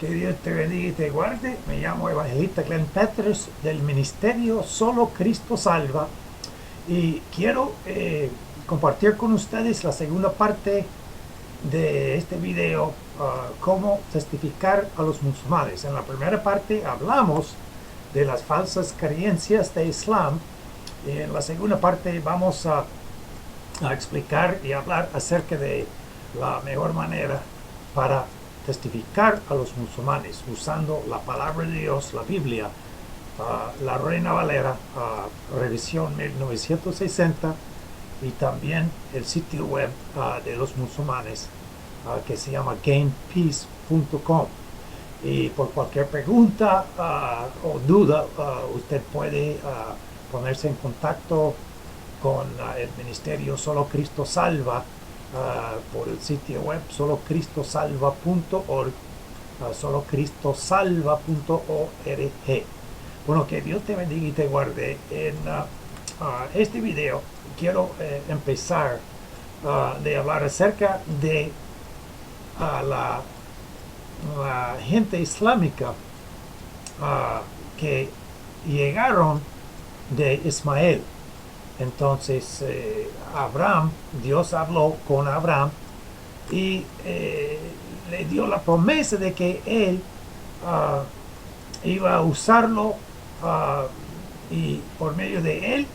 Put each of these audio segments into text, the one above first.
Que Dios te bendiga y te guarde. Me llamo Evangelista Glenn Peters del Ministerio Solo Cristo Salva y quiero compartir con ustedes la segunda parte de este video, cómo testificar a los musulmanes. En la primera parte hablamos de las falsas creencias de Islam y en la segunda parte vamos a explicar y hablar acerca de la mejor manera para testificar a los musulmanes usando la palabra de Dios, la Biblia, la Reina Valera, revisión 1960, y también el sitio web de los musulmanes que se llama gainpeace.com. Y por cualquier pregunta o duda, usted puede ponerse en contacto con el Ministerio Solo Cristo Salva por el sitio web solocristosalva.org, solocristosalva.org. Bueno, que Dios te bendiga y te guarde. En este video quiero empezar de hablar acerca de la gente islámica que llegaron de Ismael. Entonces Abraham, Dios habló con Abraham y le dio la promesa de que él iba a usarlo y por medio de él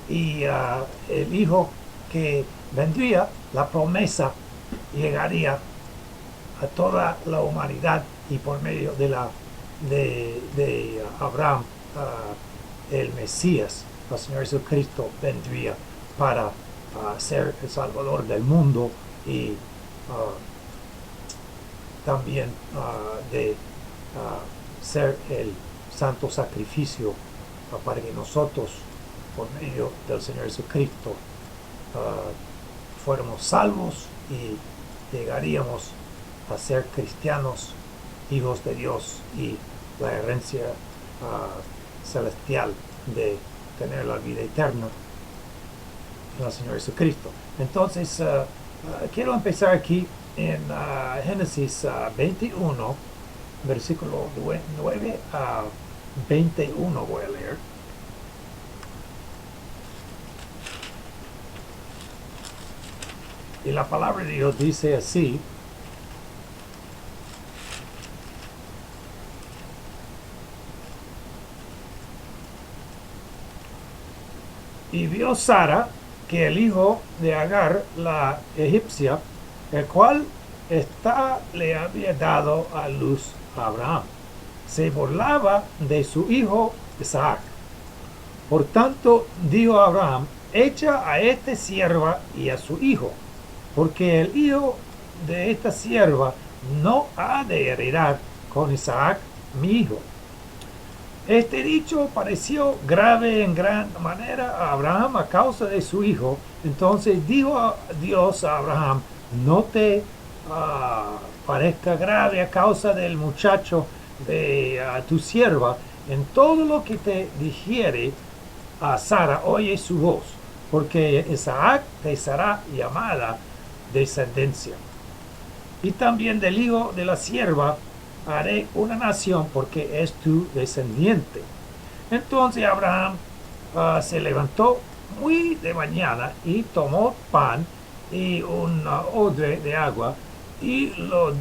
y el hijo que vendría, la promesa llegaría a toda la humanidad, y por medio de Abraham el Mesías, el Señor Jesucristo, vendría para ser el Salvador del mundo y también de ser el santo sacrificio para que nosotros, por medio del Señor Jesucristo, fuéramos salvos y llegaríamos a ser cristianos, hijos de Dios, y la herencia celestial de tener la vida eterna en el Señor Jesucristo. Entonces quiero empezar aquí en Génesis 21, versículo 9 a 21 voy a leer. Y la palabra de Dios dice así: y vio Sara que el hijo de Agar, la egipcia, el cual le había dado a luz a Abraham, se burlaba de su hijo Isaac. Por tanto dijo Abraham: echa a esta sierva y a su hijo, porque el hijo de esta sierva no ha de heredar con Isaac mi hijo. Este dicho pareció grave en gran manera a Abraham a causa de su hijo. Entonces dijo Dios a Abraham: no te parezca grave a causa del muchacho de tu sierva. En todo lo que te dijere a Sara, oye su voz, porque Isaac te será llamada descendencia. Y también del hijo de la sierva haré una nación, porque es tu descendiente. Entonces Abraham se levantó muy de mañana y tomó pan y un odre de agua y lo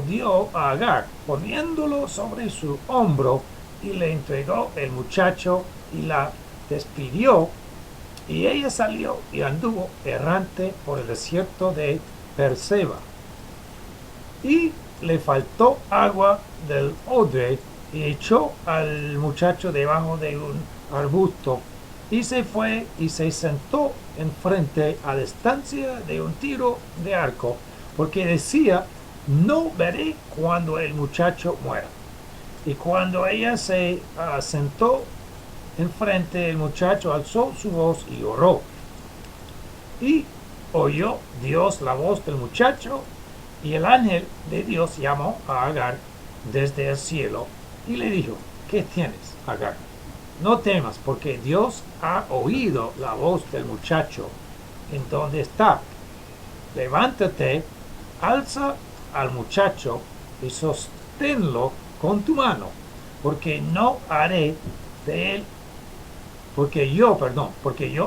dio a Agar, poniéndolo sobre su hombro, y le entregó el muchacho y la despidió. Y ella salió y anduvo errante por el desierto de Beerseba. Y le faltó agua del odre, y echó al muchacho debajo de un arbusto, y se fue y se sentó enfrente, a distancia de un tiro de arco, porque decía: no veré cuando el muchacho muera. Y cuando ella se sentó enfrente, el muchacho alzó su voz y oró. Y oyó Dios la voz del muchacho, y el ángel de Dios llamó a Agar desde el cielo y le dijo: ¿qué tienes, Agar? No temas, porque Dios ha oído la voz del muchacho en donde está. Levántate, alza al muchacho y sosténlo con tu mano, porque no haré de él, porque yo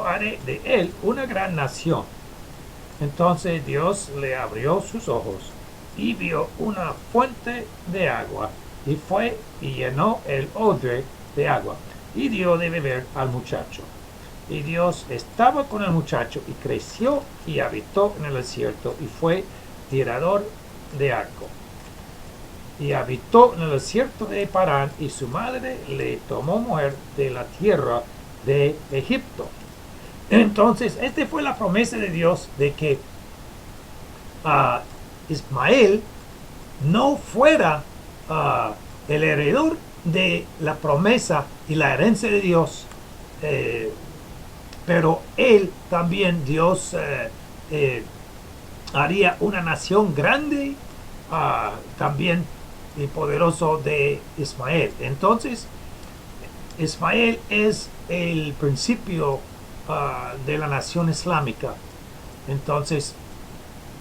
haré de él una gran nación. Entonces Dios le abrió sus ojos y vio una fuente de agua y fue y llenó el odre de agua y dio de beber al muchacho. Y Dios estaba con el muchacho y creció y habitó en el desierto y fue tirador de arco. Y habitó en el desierto de Parán y su madre le tomó mujer de la tierra de Egipto. Entonces, esta fue la promesa de Dios de que Ismael no fuera el heredor de la promesa y la herencia de Dios, pero él también, Dios haría una nación grande, también y poderoso de Ismael. Entonces, Ismael es el principio de la nación islámica. Entonces,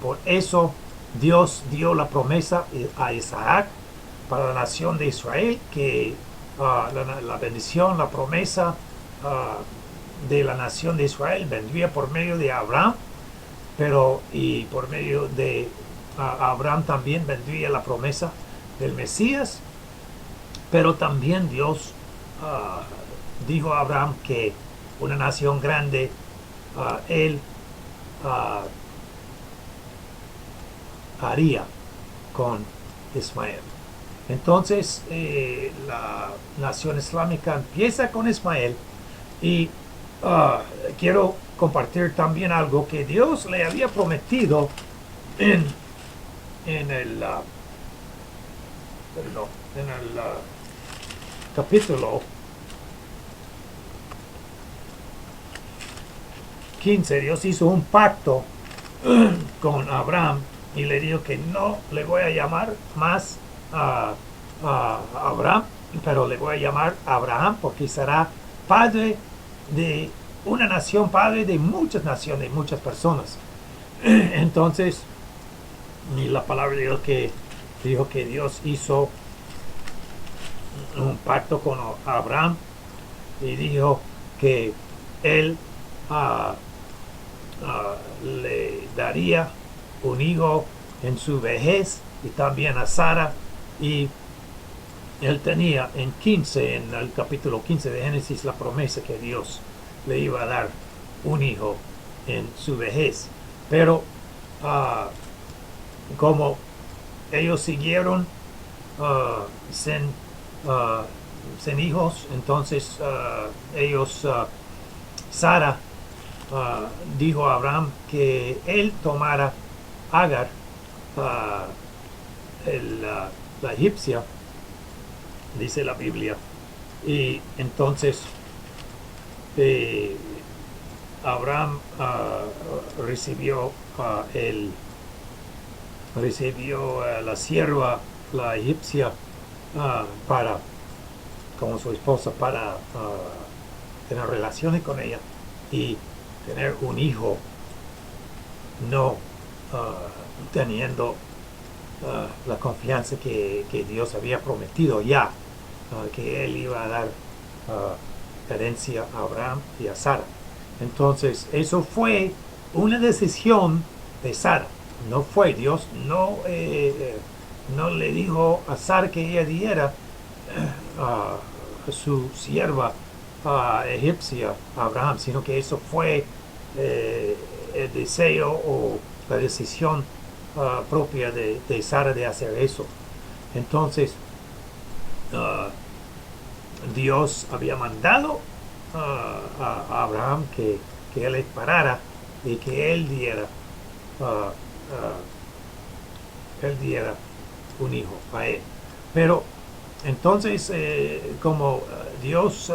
por eso Dios dio la promesa a Isaac para la nación de Israel, que la bendición, la promesa de la nación de Israel vendría por medio de Abraham, pero y por medio de Abraham también vendría la promesa del Mesías, pero también Dios dijo a Abraham que una nación grande, él haría con Ismael. Entonces la nación islámica empieza con Ismael y quiero compartir también algo que Dios le había prometido en el, perdón, en el capítulo 15. Dios hizo un pacto con Abraham y le dijo que no le voy a llamar más a Abraham, pero le voy a llamar Abraham porque será padre de una nación, padre de muchas naciones, muchas personas. Entonces, y la palabra de Dios que dijo que Dios hizo un pacto con Abraham y dijo que él le daría un hijo en su vejez y también a Sara, y él tenía en el capítulo 15 de Génesis la promesa que Dios le iba a dar un hijo en su vejez, pero como ellos siguieron sin hijos, entonces Sara dijo a Abraham que él tomara Agar, la egipcia, dice la Biblia, y entonces Abraham recibió la sierva, la egipcia, para como su esposa, para tener relaciones con ella y tener un hijo, no teniendo la confianza que Dios había prometido ya, que él iba a dar herencia a Abraham y a Sara. Entonces eso fue una decisión de Sara, no fue Dios, no le dijo a Sara que ella diera a su sierva egipcia a Abraham, sino que eso fue el deseo o la decisión propia de Sara de hacer eso. Entonces Dios había mandado a Abraham que él esperara y que él diera un hijo a él. Pero entonces como Dios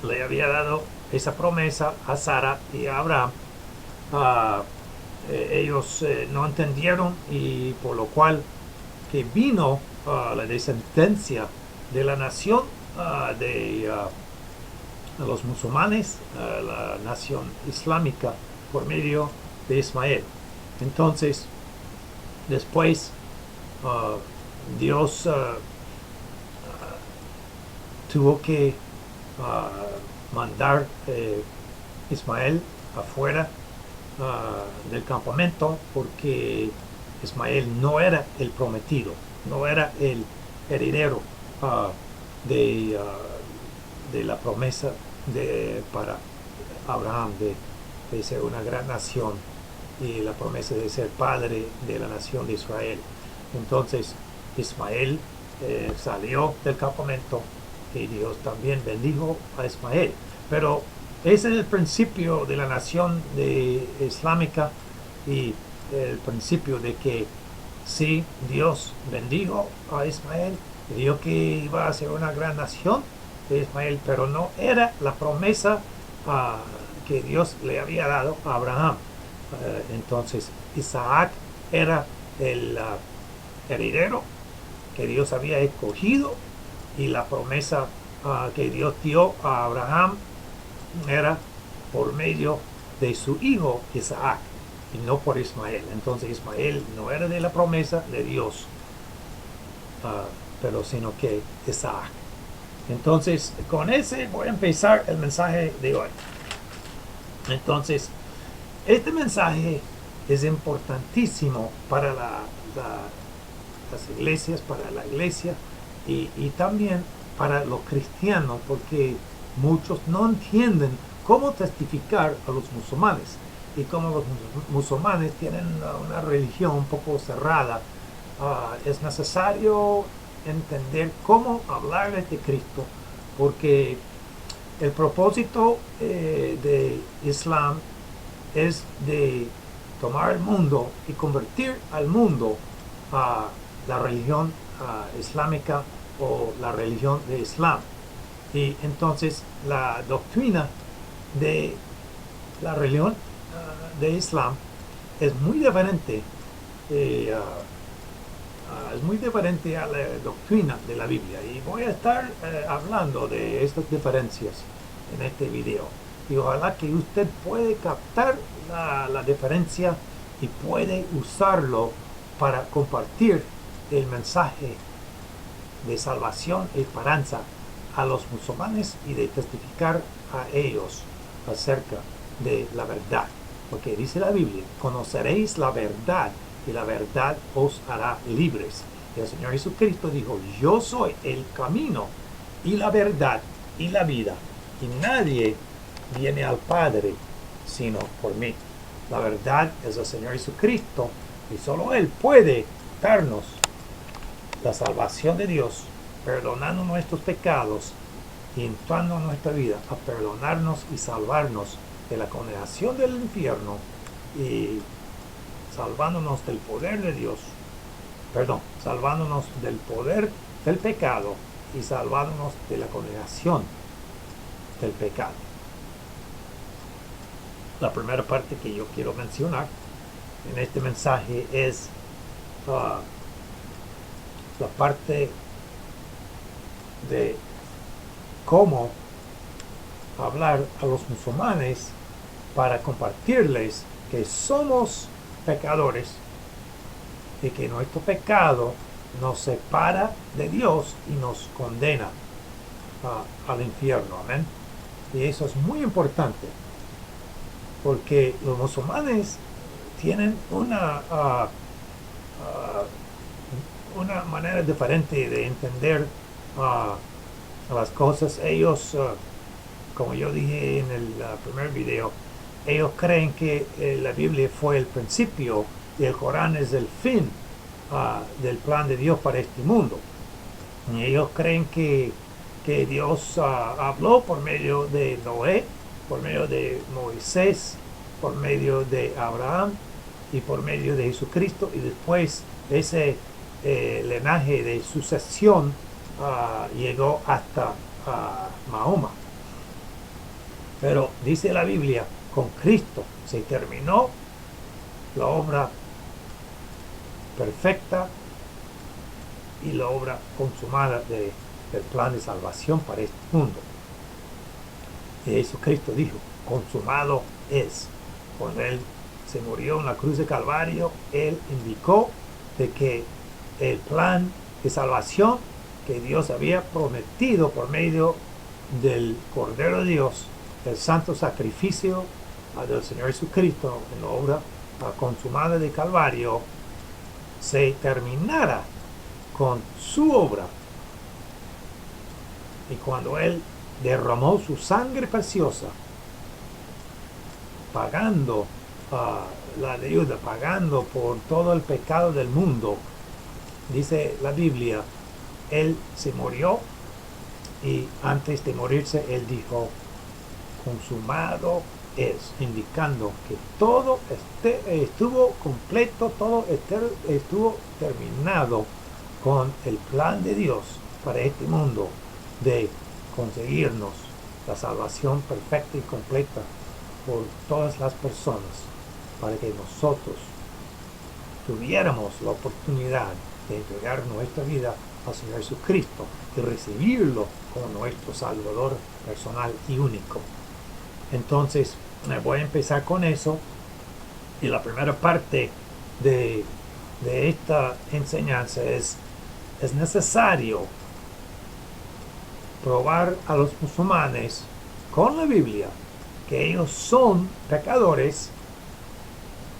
le había dado esa promesa a Sara y a Abraham, ellos no entendieron, y por lo cual que vino la descendencia de la nación de los musulmanes, la nación islámica, por medio de Ismael. Entonces después Dios tuvo que mandar Ismael afuera del campamento porque Ismael no era el prometido, no era el heredero uh, de, de la promesa para Abraham de ser una gran nación y la promesa de ser padre de la nación de Israel. Entonces Ismael salió del campamento y Dios también bendijo a Ismael. Pero ese es el principio de la nación islámica y el principio de que sí, Dios bendijo a Ismael, dijo que iba a ser una gran nación de Ismael, pero no era la promesa que Dios le había dado a Abraham. Entonces Isaac era el heredero que Dios había escogido y la promesa que Dios dio a Abraham era por medio de su hijo Isaac y no por Ismael. Entonces Ismael no era de la promesa de Dios, pero sino que Isaac. Entonces con ese voy a empezar el mensaje de hoy. Entonces este mensaje es importantísimo para las iglesias, para la iglesia y también para los cristianos, porque muchos no entienden cómo testificar a los musulmanes y como los musulmanes tienen una religión un poco cerrada, es necesario entender cómo hablarles de Cristo, porque el propósito de Islam es de tomar el mundo y convertir al mundo a la religión islámica o la religión de Islam. Y entonces la doctrina de la religión de Islam es muy diferente es muy diferente a la doctrina de la Biblia, y voy a estar hablando de estas diferencias en este video, y ojalá que usted puede captar la diferencia y puede usarlo para compartir el mensaje de salvación y esperanza a los musulmanes y de testificar a ellos acerca de la verdad, porque dice la Biblia: conoceréis la verdad y la verdad os hará libres. Y el Señor Jesucristo dijo: yo soy el camino y la verdad y la vida, y nadie viene al Padre sino por mí. La verdad es el Señor Jesucristo, y solo Él puede darnos la salvación de Dios, perdonando nuestros pecados y entrando en nuestra vida a perdonarnos y salvarnos de la condenación del infierno y salvándonos del poder de Dios, salvándonos del poder del pecado y salvándonos de la condenación del pecado. La primera parte que yo quiero mencionar en este mensaje es la parte de cómo hablar a los musulmanes para compartirles que somos pecadores y que nuestro pecado nos separa de Dios y nos condena al infierno. Amén. Y eso es muy importante, porque los musulmanes tienen una manera diferente de entender las cosas. Ellos, como yo dije en el primer video, ellos creen que la Biblia fue el principio y el Corán es el fin del plan de Dios para este mundo. Y ellos creen que Dios habló por medio de Noé, por medio de Moisés, por medio de Abraham y por medio de Jesucristo, y después ese linaje de sucesión llegó hasta Mahoma. Pero dice la Biblia: con Cristo se terminó la obra perfecta y la obra consumada del plan de salvación para este mundo. Y Jesucristo dijo: consumado es. Cuando Él se murió en la cruz de Calvario, Él indicó de que el plan de salvación que Dios había prometido por medio del Cordero de Dios, el santo sacrificio del Señor Jesucristo en la obra consumada de Calvario, se terminara con su obra. Y cuando Él derramó su sangre preciosa, pagando la deuda, pagando por todo el pecado del mundo, dice la Biblia, Él se murió y antes de morirse Él dijo, consumado es, indicando que todo estuvo completo, todo estuvo terminado con el plan de Dios para este mundo de conseguirnos la salvación perfecta y completa por todas las personas, para que nosotros tuviéramos la oportunidad de entregar nuestra vida al Señor Jesucristo y recibirlo como nuestro Salvador personal y único. Entonces, voy a empezar con eso. Y la primera parte de esta enseñanza es necesario probar a los musulmanes con la Biblia que ellos son pecadores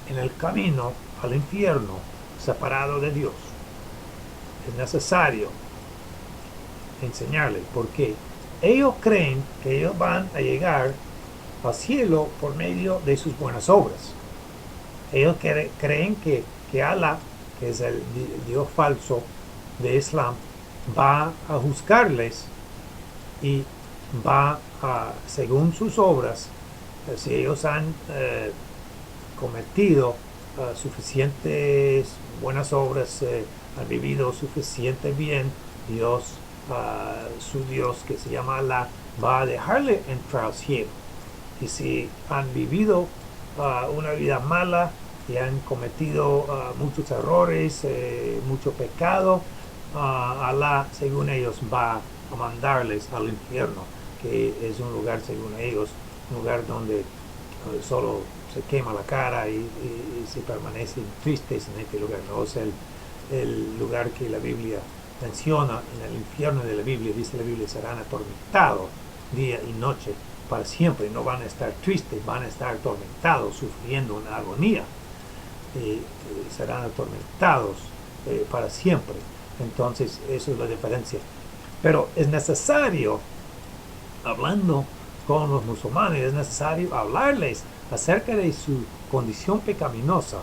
en el camino al infierno, separado de Dios. Es necesario enseñarles porque ellos creen que ellos van a llegar al cielo por medio de sus buenas obras. Ellos creen que Allah, que es el Dios falso de Islam, va a juzgarles y va a, según sus obras, si ellos han cometido suficientes buenas obras, han vivido suficiente bien, Dios, su Dios que se llama Allah, va a dejarle entrar al cielo. Y si han vivido una vida mala y han cometido muchos errores, mucho pecado, Allah, según ellos, va a mandarles al infierno, que es un lugar, según ellos, un lugar donde solo se quema la cara y se permanecen tristes en este lugar. No es el lugar que la Biblia menciona. En el infierno de la Biblia, dice la Biblia, serán atormentados día y noche para siempre. No van a estar tristes, van a estar atormentados, sufriendo una agonía. Serán atormentados para siempre. Entonces, eso es la diferencia. Pero es necesario, hablando con los musulmanes, es necesario hablarles acerca de su condición pecaminosa,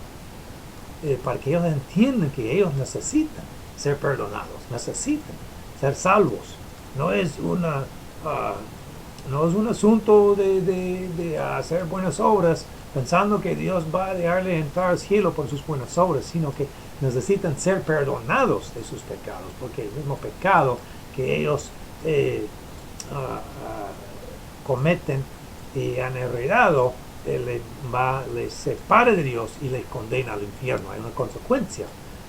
para que ellos entiendan que ellos necesitan ser perdonados, necesitan ser salvos. No es un asunto de hacer buenas obras pensando que Dios va a dejarle entrar al cielo por sus buenas obras, sino que necesitan ser perdonados de sus pecados, porque el mismo pecado que ellos cometen y han heredado les separa de Dios y les condena al infierno. Hay una consecuencia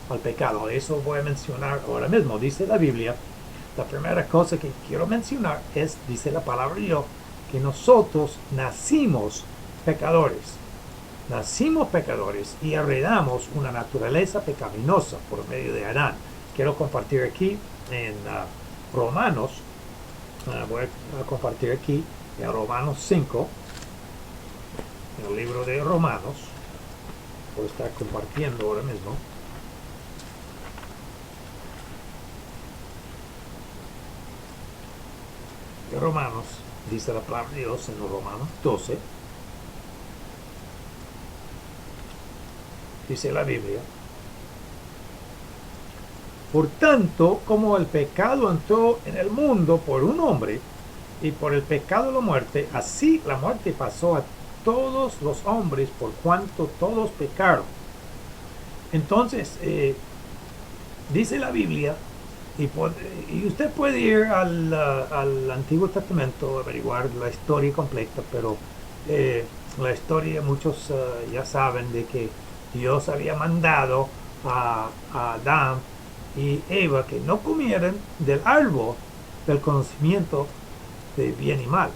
al pecado. Eso voy a mencionar ahora mismo. Dice la Biblia, la primera cosa que quiero mencionar es, dice la palabra de Dios, que nosotros nacimos pecadores. Nacimos pecadores y heredamos una naturaleza pecaminosa por medio de Adán. Quiero compartir aquí en Romanos, voy a compartir aquí en Romanos 5, en el libro de Romanos, voy a estar compartiendo ahora mismo. De Romanos, dice la palabra de Dios en Romanos 12, dice la Biblia, por tanto, como el pecado entró en el mundo por un hombre, y por el pecado la muerte, así la muerte pasó a todos los hombres por cuanto todos pecaron. Entonces, dice la Biblia, y usted puede ir al Antiguo Testamento, averiguar la historia completa, pero la historia muchos ya saben de que Dios había mandado a Adán y Eva que no comieran del árbol del conocimiento de bien y mal.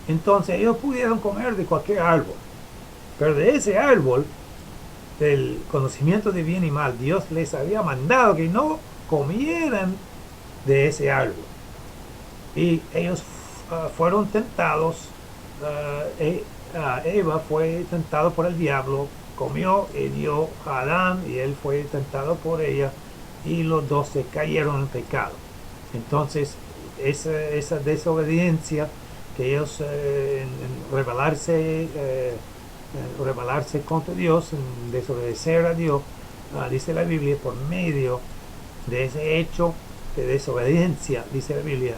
Entonces ellos pudieron comer de cualquier árbol, pero de ese árbol del conocimiento de bien y mal, Dios les había mandado que no comieran de ese árbol. Y ellos fueron tentados. Eva fue tentada por el diablo, comió y dio a Adán y él fue tentado por ella y los dos se cayeron en pecado. Entonces esa desobediencia que ellos en rebelarse contra Dios, en desobedecer a Dios, dice la Biblia, por medio de ese hecho de desobediencia, dice la Biblia,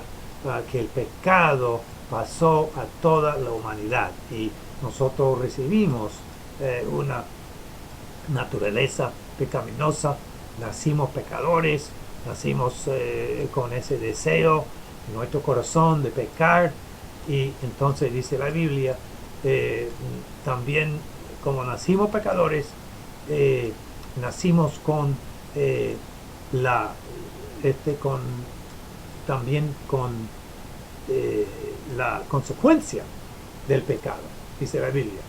que el pecado pasó a toda la humanidad y nosotros recibimos una naturaleza pecaminosa, nacimos pecadores, nacimos con ese deseo en nuestro corazón de pecar y entonces dice la Biblia, también como nacimos pecadores, nacimos con la con también con la consecuencia del pecado, dice la Biblia.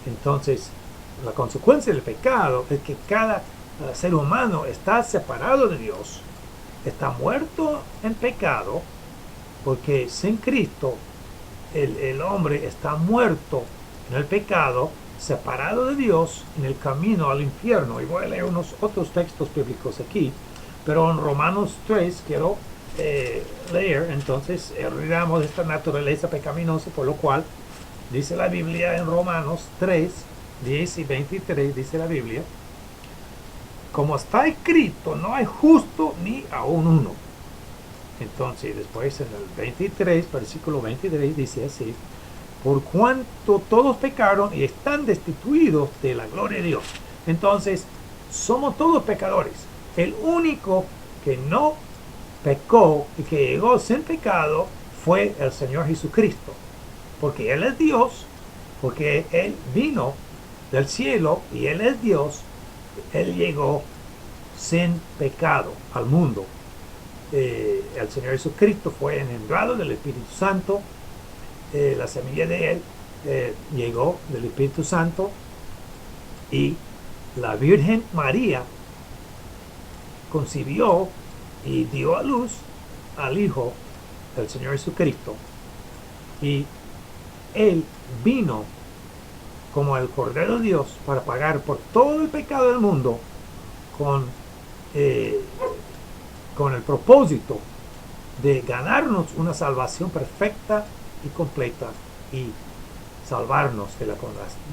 Entonces, la consecuencia del pecado es que cada ser humano está separado de Dios, está muerto en pecado, porque sin Cristo el hombre está muerto en el pecado, separado de Dios, en el camino al infierno. Y voy a leer unos otros textos bíblicos aquí, pero en Romanos 3 quiero leer, entonces, heredamos esta naturaleza pecaminosa, por lo cual dice la Biblia en Romanos 3, 10 y 23, dice la Biblia, como está escrito, no hay justo ni aún uno. Entonces, después en el 23, versículo 23, dice así, por cuanto todos pecaron y están destituidos de la gloria de Dios. Entonces, somos todos pecadores. El único que no pecó y que llegó sin pecado fue el Señor Jesucristo, porque Él es Dios, porque Él vino del cielo y Él es Dios. Él llegó sin pecado al mundo. El Señor Jesucristo fue engendrado del Espíritu Santo, la semilla de Él llegó del Espíritu Santo y la Virgen María concibió y dio a luz al Hijo del Señor Jesucristo, y Él vino como el Cordero de Dios para pagar por todo el pecado del mundo con el propósito de ganarnos una salvación perfecta y completa y salvarnos de la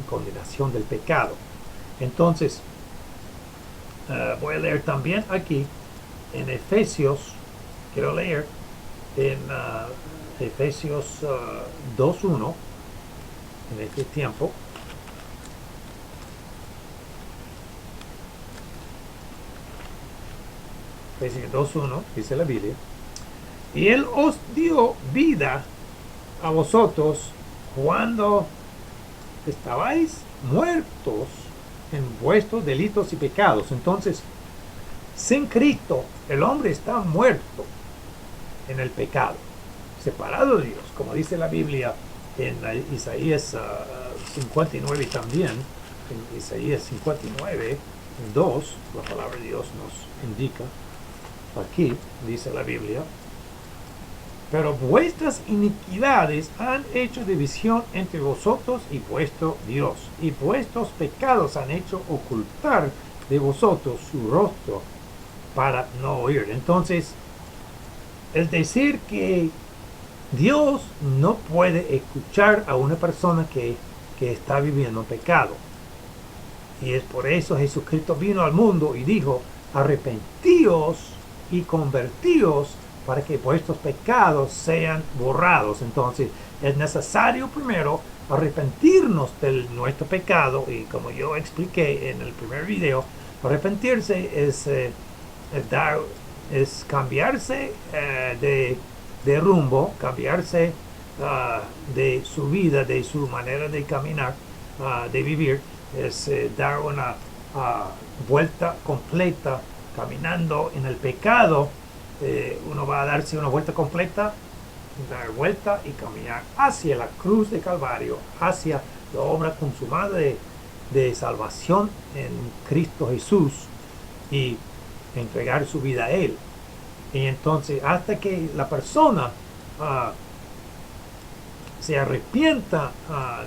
condenación del pecado. Entonces, voy a leer también aquí en Efesios, quiero leer en Efesios 2.1 en este tiempo. Efesios 2.1 dice la Biblia, y Él os dio vida a vosotros cuando estabais muertos en vuestros delitos y pecados. Entonces, sin Cristo, el hombre está muerto en el pecado, separado de Dios, como dice la Biblia en Isaías 59 y también en Isaías 59, 2, la palabra de Dios nos indica, aquí dice la Biblia, pero vuestras iniquidades han hecho división entre vosotros y vuestro Dios, y vuestros pecados han hecho ocultar de vosotros su rostro para no oír. Entonces, es decir que Dios no puede escuchar a una persona que está viviendo en pecado. Y es por eso Jesucristo vino al mundo y dijo, arrepentíos y convertíos para que vuestros pecados sean borrados. Entonces, es necesario primero arrepentirnos de nuestro pecado, y como yo expliqué en el primer video, arrepentirse es cambiarse de rumbo, cambiarse de su vida, de su manera de caminar, de vivir, es dar una vuelta completa. Caminando en el pecado, uno va a darse una vuelta completa, dar vuelta y caminar hacia la cruz de Calvario, hacia la obra consumada de salvación en Cristo Jesús. Y entregar su vida a Él. Y entonces, hasta que la persona se arrepienta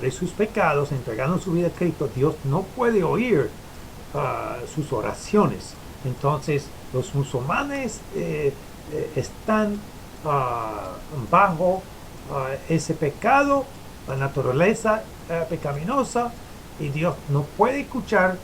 de sus pecados, entregando su vida a Cristo, Dios no puede oír sus oraciones. Entonces, los musulmanes están bajo ese pecado, la naturaleza pecaminosa, y Dios no puede escuchar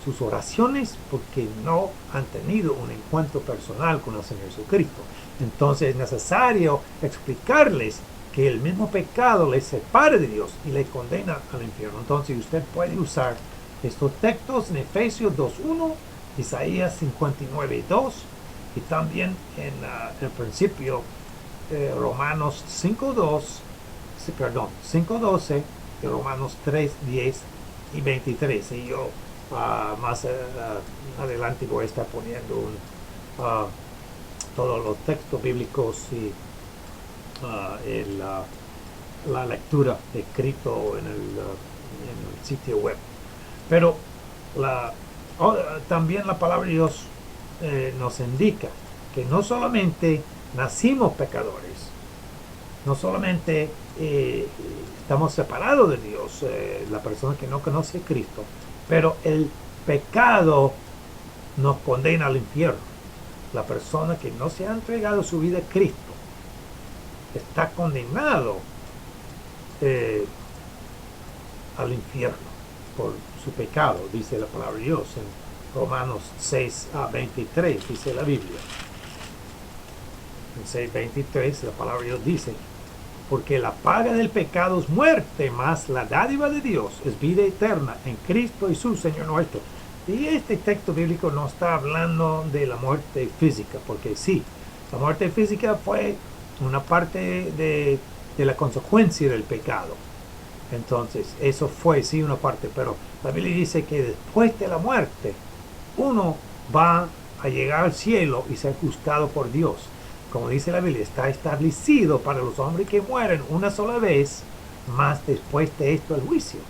sus oraciones porque no han tenido un encuentro personal con el Señor Jesucristo. Entonces es necesario explicarles que el mismo pecado les separa de Dios y les condena al infierno. Entonces usted puede usar estos textos en Efesios 2.1, Isaías 59.2 y también en el principio Romanos 5.12 y Romanos 3.10 y 23. Y yo más adelante voy a estar poniendo todos los textos bíblicos y la lectura escrito en el sitio web. Pero también la palabra de Dios nos indica que no solamente nacimos pecadores, no solamente estamos separados de Dios, la persona que no conoce a Cristo, pero el pecado nos condena al infierno. La persona que no se ha entregado su vida a Cristo está condenado al infierno por su pecado, dice la palabra de Dios en Romanos 6:23, dice la Biblia. En 6:23 la palabra de Dios dice: porque la paga del pecado es muerte, mas la dádiva de Dios es vida eterna en Cristo Jesús, Señor nuestro. Y este texto bíblico no está hablando de la muerte física, porque sí, la muerte física fue una parte de la consecuencia del pecado. Entonces, eso fue sí una parte, pero la Biblia dice que después de la muerte, uno va a llegar al cielo y ser juzgado por Dios. Como dice la Biblia, está establecido para los hombres que mueren una sola vez, más después de esto el juicio.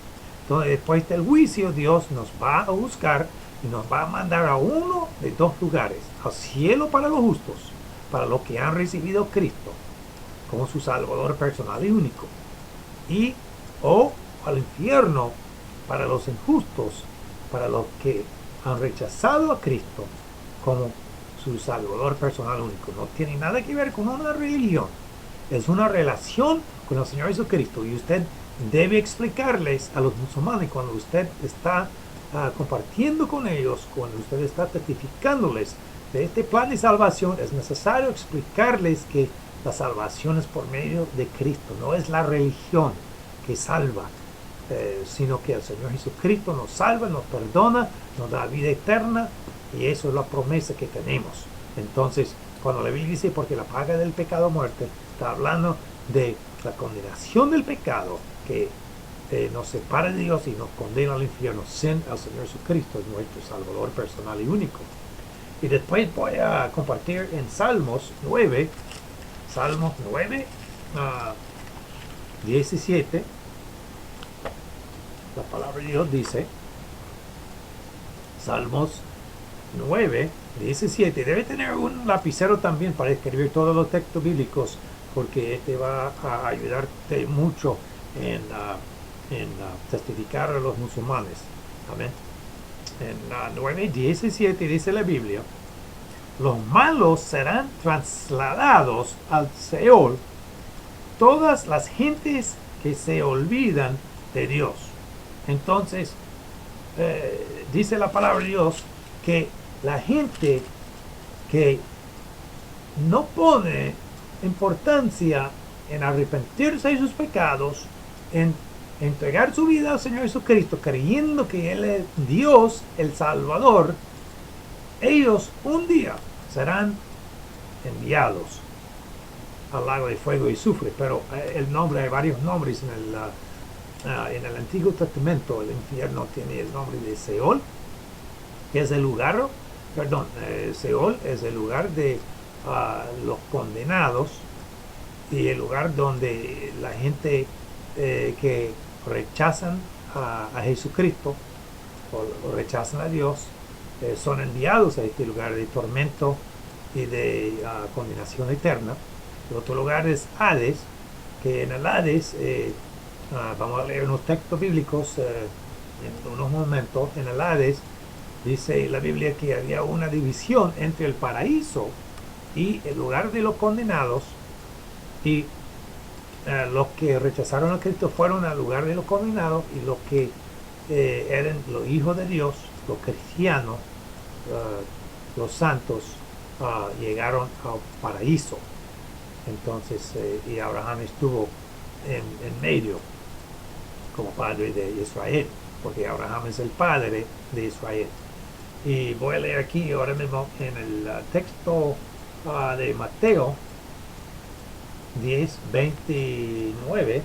Entonces, después del juicio, Dios nos va a juzgar y nos va a mandar a uno de dos lugares: al cielo para los justos, para los que han recibido a Cristo como su Salvador personal y único, y o al infierno para los injustos, para los que han rechazado a Cristo como su Salvador personal único. No tiene nada que ver con una religión, es una relación con el Señor Jesucristo, y usted debe explicarles a los musulmanes cuando usted está compartiendo con ellos, cuando usted está testificándoles de este plan de salvación. Es necesario explicarles que la salvación es por medio de Cristo, no es la religión que salva, sino que el Señor Jesucristo nos salva, nos perdona, nos da vida eterna, y eso es la promesa que tenemos. Entonces, cuando la Biblia dice porque la paga del pecado es muerte, está hablando de la condenación del pecado que nos separa de Dios y nos condena al infierno sin el Señor Jesucristo, es nuestro Salvador personal y único. Y después voy a compartir en Salmos 9, 17, la palabra de Dios dice, Salmos 9:17. Debe tener un lapicero también para escribir todos los textos bíblicos, porque este va a ayudarte mucho en testificar a los musulmanes. Amén. En 9:17 dice la Biblia: los malos serán trasladados al Seol, todas las gentes que se olvidan de Dios. Entonces, dice la palabra de Dios que la gente que no pone importancia en arrepentirse de sus pecados, en entregar su vida al Señor Jesucristo, creyendo que Él es Dios, el Salvador, ellos un día serán enviados al lago de fuego y azufre. Pero el nombre, hay varios nombres en el Antiguo Testamento. El infierno tiene el nombre de Seol, que es el lugar, Seol es el lugar de los condenados, y el lugar donde la gente que rechazan a Jesucristo o rechazan a Dios son enviados a este lugar de tormento y de condenación eterna. El otro lugar es Hades, que en el Hades, vamos a leer unos textos bíblicos en unos momentos. En el Hades dice la Biblia que había una división entre el paraíso y el lugar de los condenados, y los que rechazaron a Cristo fueron al lugar de los condenados, y los que eran los hijos de Dios, los cristianos, los santos, llegaron al paraíso. Entonces, y Abraham estuvo en medio como padre de Israel, porque Abraham es el padre de Israel. Y voy a leer aquí ahora mismo en el texto de Mateo 10:29.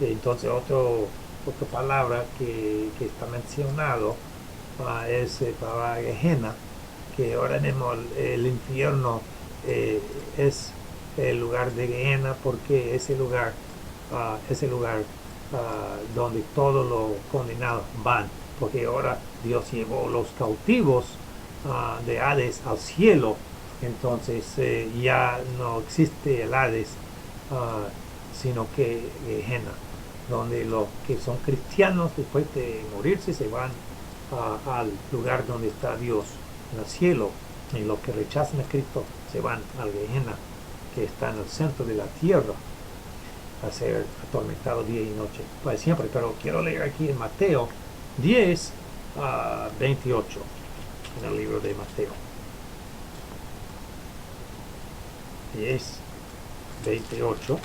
Entonces otra palabra que está mencionado es para Gehenna, que ahora mismo el infierno es el lugar de Gehenna, porque ese lugar donde todos los condenados van, porque ahora Dios llevó los cautivos de Hades al cielo. Entonces ya no existe el Hades, sino que Gehenna, donde los que son cristianos después de morirse se van al lugar donde está Dios, en el cielo, y los que rechazan a Cristo se van al Gehenna, que está en el centro de la tierra, a ser atormentado día y noche para siempre. Pero quiero leer aquí en Mateo 10:28, en el libro de Mateo 10:28.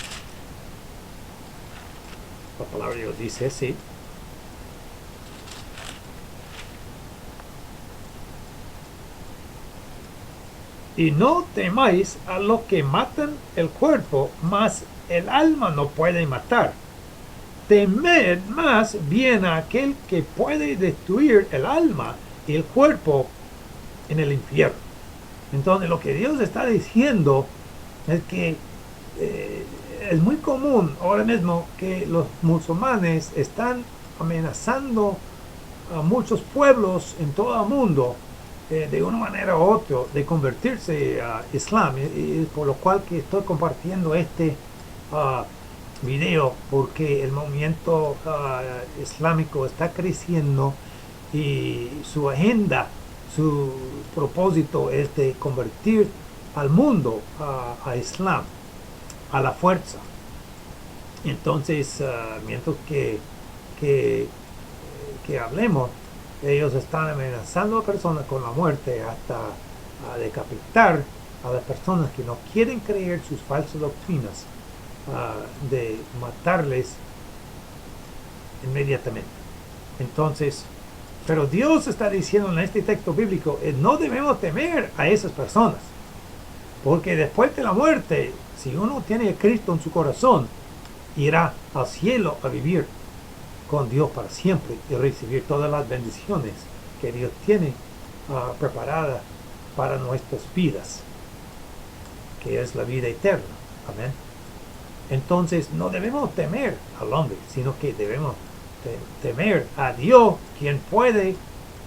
La palabra de Dios dice así: y no temáis a los que matan el cuerpo, mas el alma no puede matar. Temed más bien a aquel que puede destruir el alma y el cuerpo en el infierno. Entonces lo que Dios está diciendo es que es muy común ahora mismo que los musulmanes están amenazando a muchos pueblos en todo el mundo, de una manera u otra, de convertirse a Islam, y por lo cual que estoy compartiendo este video, porque el movimiento islámico está creciendo y su agenda, su propósito es de convertir al mundo a Islam a la fuerza. Entonces, mientras que hablemos, ellos están amenazando a personas con la muerte, hasta decapitar a las personas que no quieren creer sus falsas doctrinas, de matarles inmediatamente. Entonces, pero Dios está diciendo en este texto bíblico, no debemos temer a esas personas, porque después de la muerte, si uno tiene a Cristo en su corazón, irá al cielo a vivir con Dios para siempre y recibir todas las bendiciones que Dios tiene preparadas para nuestras vidas, que es la vida eterna. Amén. Entonces no debemos temer al hombre, sino que debemos temer a Dios, quien puede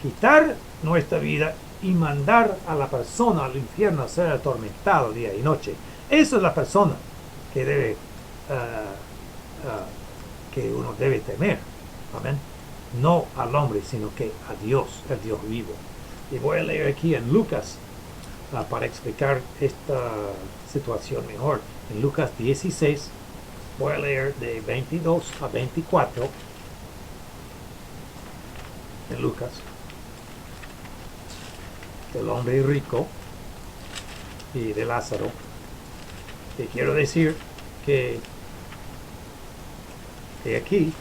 quitar nuestra vida y mandar a la persona al infierno a ser atormentado día y noche. Esa es la persona que debe que uno debe temer. Amén. No al hombre, sino que a Dios, el Dios vivo. Y voy a leer aquí en Lucas para explicar esta situación mejor. En Lucas 16, voy a leer de 22 a 24. En Lucas, del hombre rico y de Lázaro. Y quiero decir que aquí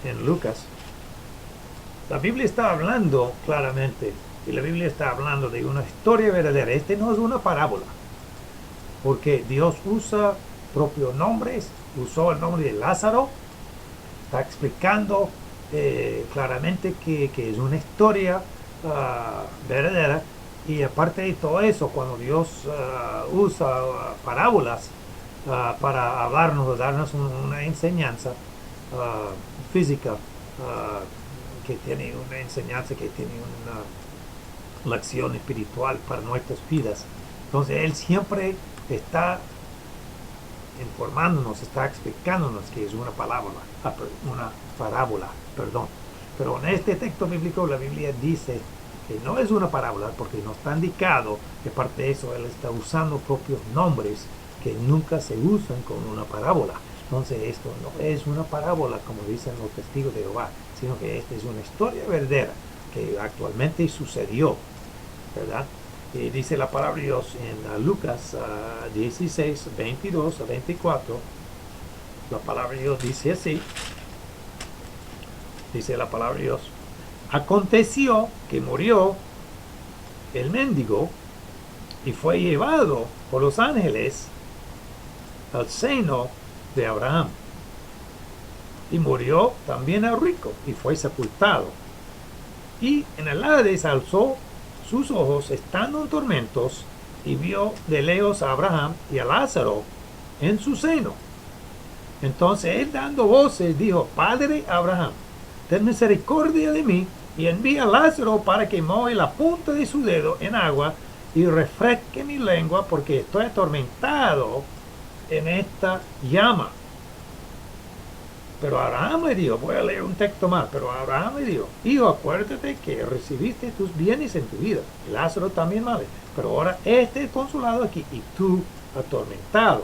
en Lucas, la Biblia está hablando claramente, y la Biblia está hablando de una historia verdadera. Este no es una parábola, porque Dios usa propios nombres, usó el nombre de Lázaro, está explicando claramente que es una historia verdadera. Y aparte de todo eso, cuando Dios usa parábolas para hablarnos, darnos una enseñanza física que tiene una enseñanza, que tiene una lección espiritual para nuestras vidas. Entonces Él siempre está informándonos, está explicándonos que es una parábola, perdón. Pero en este texto bíblico la Biblia dice que no es una parábola porque no está indicado, que aparte de eso Él está usando propios nombres que nunca se usan con una parábola. Entonces esto no es una parábola como dicen los testigos de Jehová, sino que esta es una historia verdadera que actualmente sucedió, ¿verdad? Y dice la palabra de Dios en Lucas 16, 22 a 24. La palabra de Dios dice así. Dice la palabra de Dios. Aconteció que murió el mendigo y fue llevado por los ángeles al seno de Abraham. Y murió también el rico y fue sepultado. Y en el Hades alzó sus ojos estando en tormentos y vio de lejos a Abraham y a Lázaro en su seno. Entonces él dando voces dijo: Padre Abraham, ten misericordia de mí y envía a Lázaro para que moje la punta de su dedo en agua y refresque mi lengua porque estoy atormentado en esta llama. Pero Abraham le dijo, voy a leer un texto más, pero Abraham le dijo: hijo, acuérdate que recibiste tus bienes en tu vida, y Lázaro también vale, pero ahora este es consolado aquí y tú atormentado.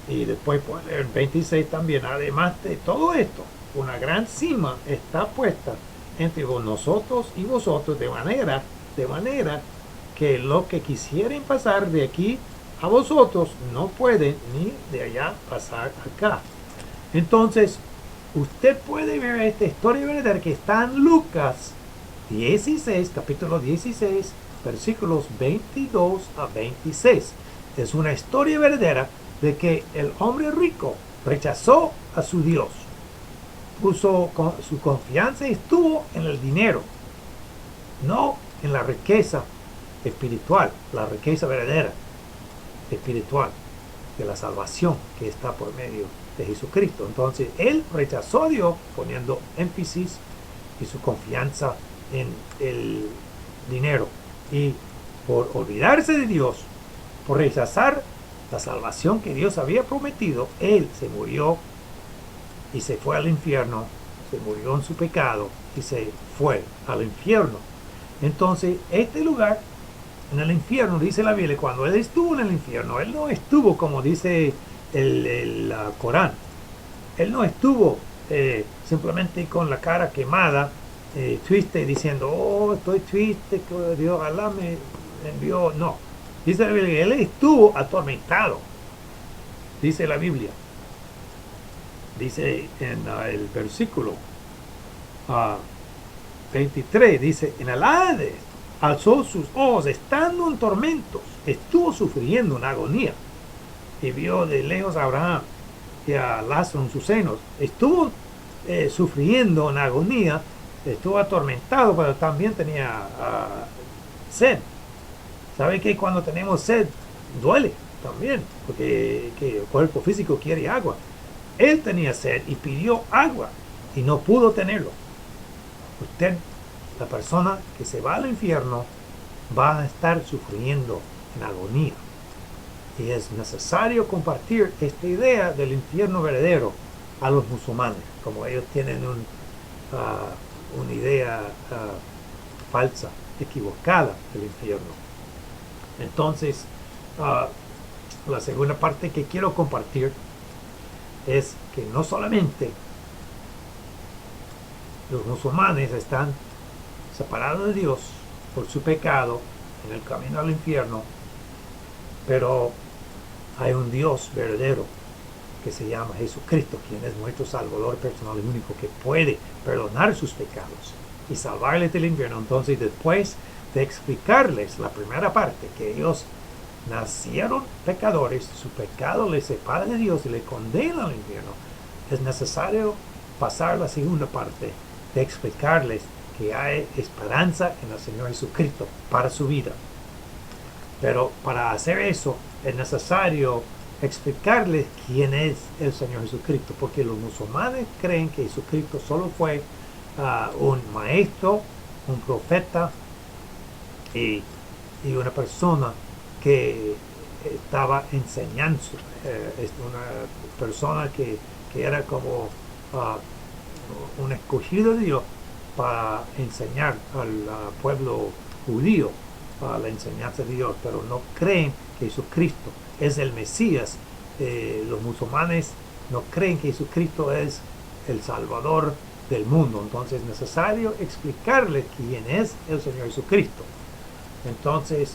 Y después puede leer 26 también. Además de todo esto, una gran cima está puesta entre nosotros y vosotros, de manera que los que quisieren pasar de aquí a vosotros no pueden, ni de allá pasar acá. Entonces, usted puede ver esta historia verdadera que está en Lucas 16, capítulo 16, versículos 22 a 26. Es una historia verdadera de que el hombre rico rechazó a su Dios. Su confianza estuvo en el dinero, no en la riqueza espiritual, la riqueza verdadera espiritual de la salvación que está por medio de Jesucristo. Entonces él rechazó a Dios poniendo énfasis y su confianza en el dinero, y por olvidarse de Dios, por rechazar la salvación que Dios había prometido, él se murió y se fue al infierno, se murió en su pecado y se fue al infierno. Entonces este lugar en el infierno, dice la Biblia, cuando él estuvo en el infierno, él no estuvo como dice el Corán. Él no estuvo simplemente con la cara quemada, triste, diciendo: oh, estoy triste, que Dios, Alá me envió. No, dice la Biblia, él estuvo atormentado. Dice la Biblia, dice en el versículo 23, dice: en el Hades alzó sus ojos estando en tormentos, estuvo sufriendo una agonía, y vio de lejos a Abraham y a Lázaro en sus senos. Estuvo sufriendo una agonía, estuvo atormentado, pero también tenía sed. ¿Sabe que cuando tenemos sed duele también? Porque el cuerpo físico quiere agua. Él tenía sed y pidió agua y no pudo tenerlo. Usted, la persona que se va al infierno, va a estar sufriendo en agonía. Y es necesario compartir esta idea del infierno verdadero a los musulmanes, como ellos tienen una idea falsa, equivocada del infierno. Entonces, la segunda parte que quiero compartir es que no solamente los musulmanes están separados de Dios por su pecado en el camino al infierno, pero hay un Dios verdadero que se llama Jesucristo, quien es nuestro Salvador personal y único, que puede perdonar sus pecados y salvarles del infierno. Entonces, después de explicarles la primera parte, que ellos nacieron pecadores, su pecado les separa de Dios y les condena al infierno, es necesario pasar la segunda parte de explicarles que hay esperanza en el Señor Jesucristo para su vida. Pero para hacer eso es necesario explicarles quién es el Señor Jesucristo, porque los musulmanes creen que Jesucristo solo fue un maestro, un profeta y, y una persona que estaba enseñando, es una persona que era como un escogido de Dios para enseñar al pueblo judío la enseñanza de Dios, pero no creen que Jesucristo es el Mesías. Los musulmanes no creen que Jesucristo es el Salvador del mundo, entonces es necesario explicarles quién es el Señor Jesucristo. Entonces,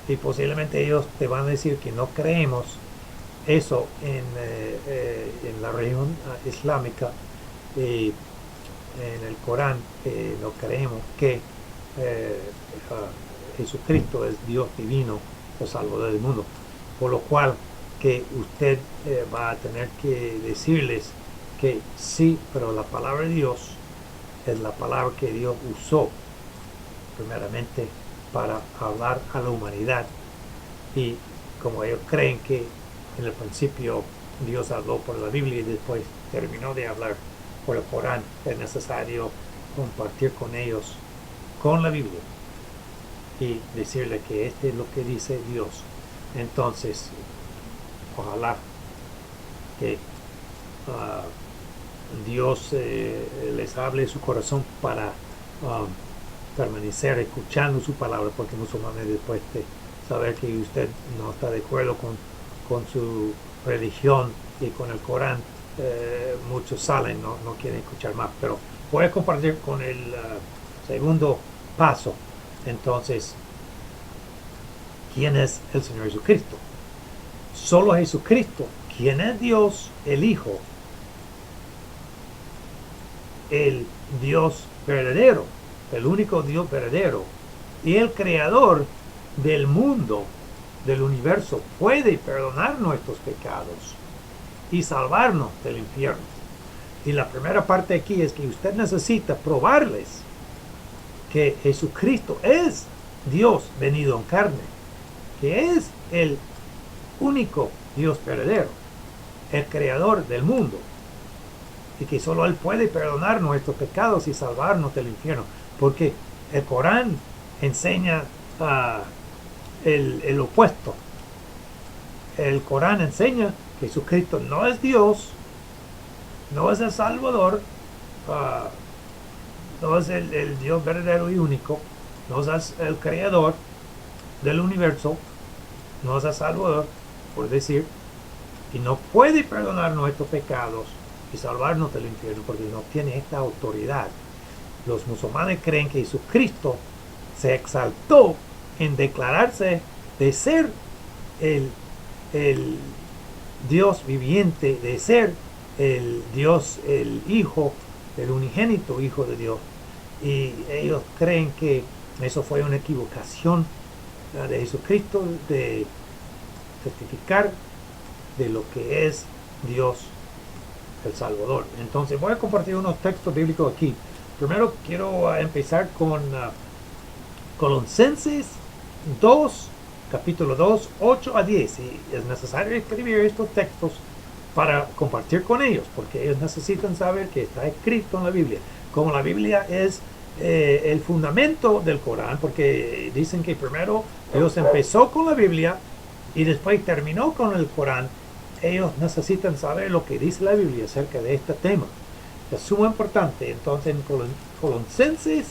y posiblemente ellos te van a decir que no creemos eso en la religión islámica, en el Corán, no creemos que Jesucristo es Dios divino, el Salvador del mundo, por lo cual que usted va a tener que decirles que sí, pero la palabra de Dios es la palabra que Dios usó primeramente para hablar a la humanidad, y como ellos creen que en el principio Dios habló por la Biblia y después terminó de hablar por el Corán, es necesario compartir con ellos con la Biblia y decirle que este es lo que dice Dios. Entonces, ojalá que Dios les hable su corazón para permanecer escuchando su palabra, porque musulmanes, después de saber que usted no está de acuerdo con su religión y con el Corán, muchos salen, no quieren escuchar más. Pero voy a compartir con el segundo paso. Entonces, ¿quién es el Señor Jesucristo? Solo Jesucristo, quien es Dios, el Hijo, el Dios verdadero, el único Dios verdadero y el creador del mundo, del universo, puede perdonar nuestros pecados y salvarnos del infierno. Y la primera parte aquí es que usted necesita probarles que Jesucristo es Dios venido en carne, que es el único Dios verdadero, el creador del mundo, y que solo Él puede perdonar nuestros pecados y salvarnos del infierno, porque el Corán enseña el opuesto. El Corán enseña que Jesucristo no es Dios, no es el Salvador, no es el Dios verdadero y único, no es el creador del universo, no es el Salvador, por decir, y no puede perdonar nuestros pecados y salvarnos del infierno, porque no tiene esta autoridad. Los musulmanes creen que Jesucristo se exaltó en declararse de ser el Dios viviente, de ser el Dios, el Hijo, el unigénito Hijo de Dios. Y ellos creen que eso fue una equivocación de Jesucristo, de testificar de lo que es Dios el Salvador. Entonces voy a compartir unos textos bíblicos aquí. Primero quiero empezar con Colosenses 2, capítulo 2, 8 a 10. Y es necesario escribir estos textos para compartir con ellos, porque ellos necesitan saber que está escrito en la Biblia. Como la Biblia es el fundamento del Corán, porque dicen que primero Dios empezó con la Biblia y después terminó con el Corán. Ellos necesitan saber lo que dice la Biblia acerca de este tema. Es sumamente importante. Entonces en Colosenses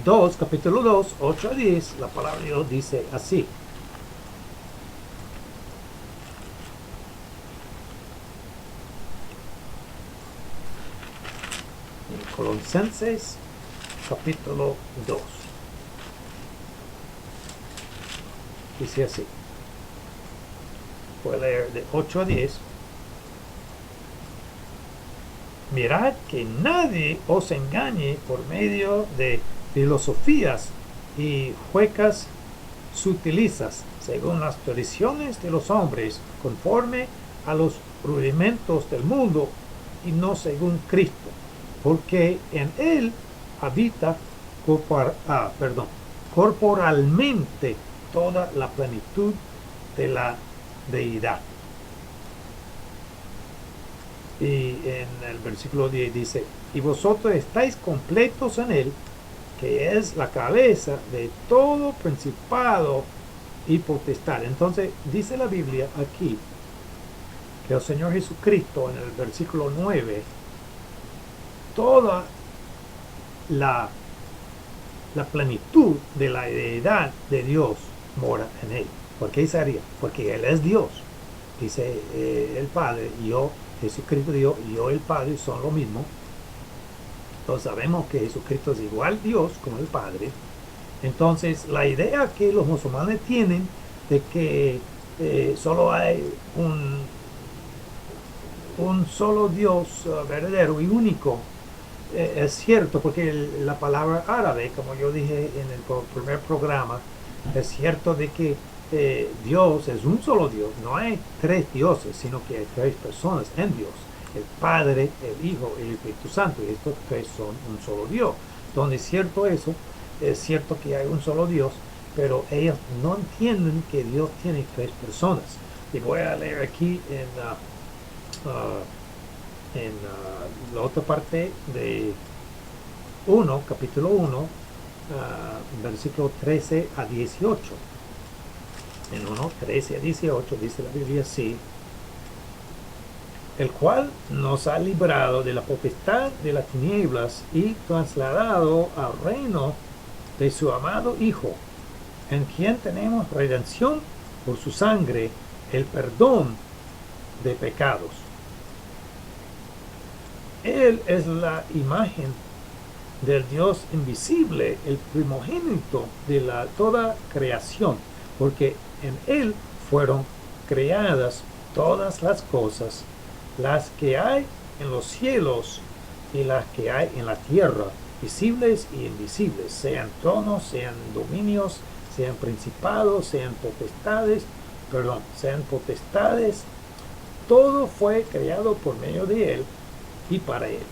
2, capítulo 2, 8 a 10, la palabra de Dios dice así. En Colosenses capítulo 2 dice así. Voy a leer de 8 a 10. Mirad que nadie os engañe por medio de filosofías y huecas sutilezas, según las tradiciones de los hombres, conforme a los rudimentos del mundo y no según Cristo, porque en él habita corporalmente toda la plenitud de la deidad. Y en el versículo 10 dice, y vosotros estáis completos en él, que es la cabeza de todo principado y potestad. Entonces dice la Biblia aquí que el Señor Jesucristo en el versículo 9, toda la, la plenitud de la deidad de Dios mora en él. ¿Por qué sería? Porque él es Dios. Dice el Padre, y yo, Jesucristo Dios, y yo el Padre son lo mismo. Entonces sabemos que Jesucristo es igual Dios como el Padre. Entonces la idea que los musulmanes tienen de que solo hay un solo Dios verdadero y único es cierto, porque la palabra árabe, como yo dije en el primer programa, es cierto de que Dios es un solo Dios, no hay tres dioses, sino que hay tres personas en Dios, el Padre, el Hijo y el Espíritu Santo, y estos tres son un solo Dios. Donde es cierto eso, es cierto que hay un solo Dios, pero ellos no entienden que Dios tiene tres personas. Y voy a leer aquí en la otra parte de capítulo 1, versículo 13 a 18. En 1, 13 a 18 dice la Biblia así, el cual nos ha librado de la potestad de las tinieblas y trasladado al reino de su amado Hijo, en quien tenemos redención por su sangre, el perdón de pecados. Él es la imagen del Dios invisible, el primogénito de toda creación, porque en Él fueron creadas todas las cosas, las que hay en los cielos y las que hay en la tierra, visibles y invisibles, sean tronos, sean dominios, sean principados, sean potestades, todo fue creado por medio de Él y para Él.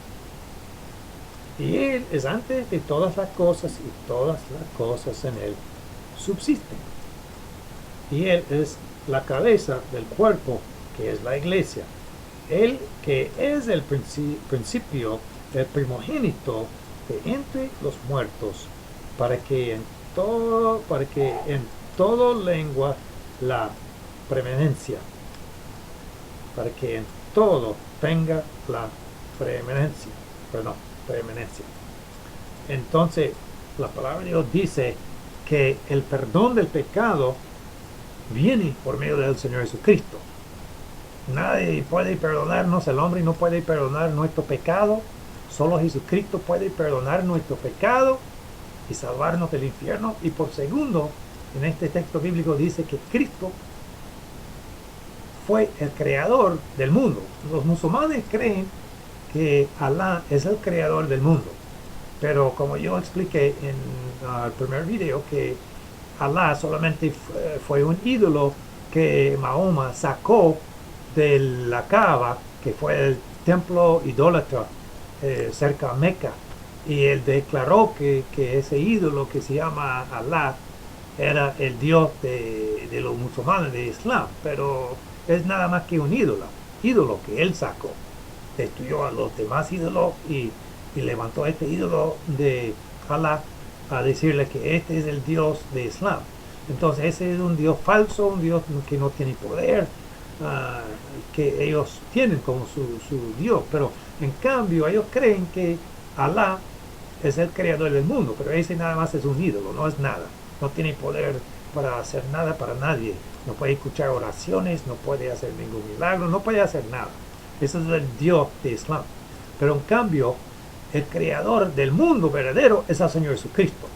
Y Él es antes de todas las cosas y todas las cosas en Él subsisten. Y Él es la cabeza del cuerpo, que es la iglesia. Él que es el principio, el primogénito de entre los muertos, para que en toda lengua la preeminencia, para que en todo tenga la preeminencia. Entonces, la palabra de Dios dice que el perdón del pecado viene por medio del Señor Jesucristo. Nadie puede perdonarnos, el hombre no puede perdonar nuestro pecado, solo Jesucristo puede perdonar nuestro pecado y salvarnos del infierno. Y por segundo, en este texto bíblico dice que Cristo fue el creador del mundo. Los musulmanes creen que Alá es el creador del mundo, pero como yo expliqué en el primer video, que Alá solamente fue un ídolo que Mahoma sacó de la Kaaba, que fue el templo idólatra cerca de Meca, y él declaró que ese ídolo que se llama Alá era el Dios de los musulmanes de Islam, pero es nada más que un ídolo que él sacó. Destruyó a los demás ídolos y levantó a este ídolo de Alá a decirle que este es el Dios de Islam. Entonces ese es un Dios falso, un Dios que no tiene poder, que ellos tienen como su Dios, pero en cambio ellos creen que Alá es el creador del mundo, pero ese nada más es un ídolo, no es nada, no tiene poder para hacer nada para nadie, no puede escuchar oraciones, no puede hacer ningún milagro, no puede hacer nada. Ese es el Dios de Islam. Pero en cambio, el creador del mundo verdadero es el Señor Jesucristo.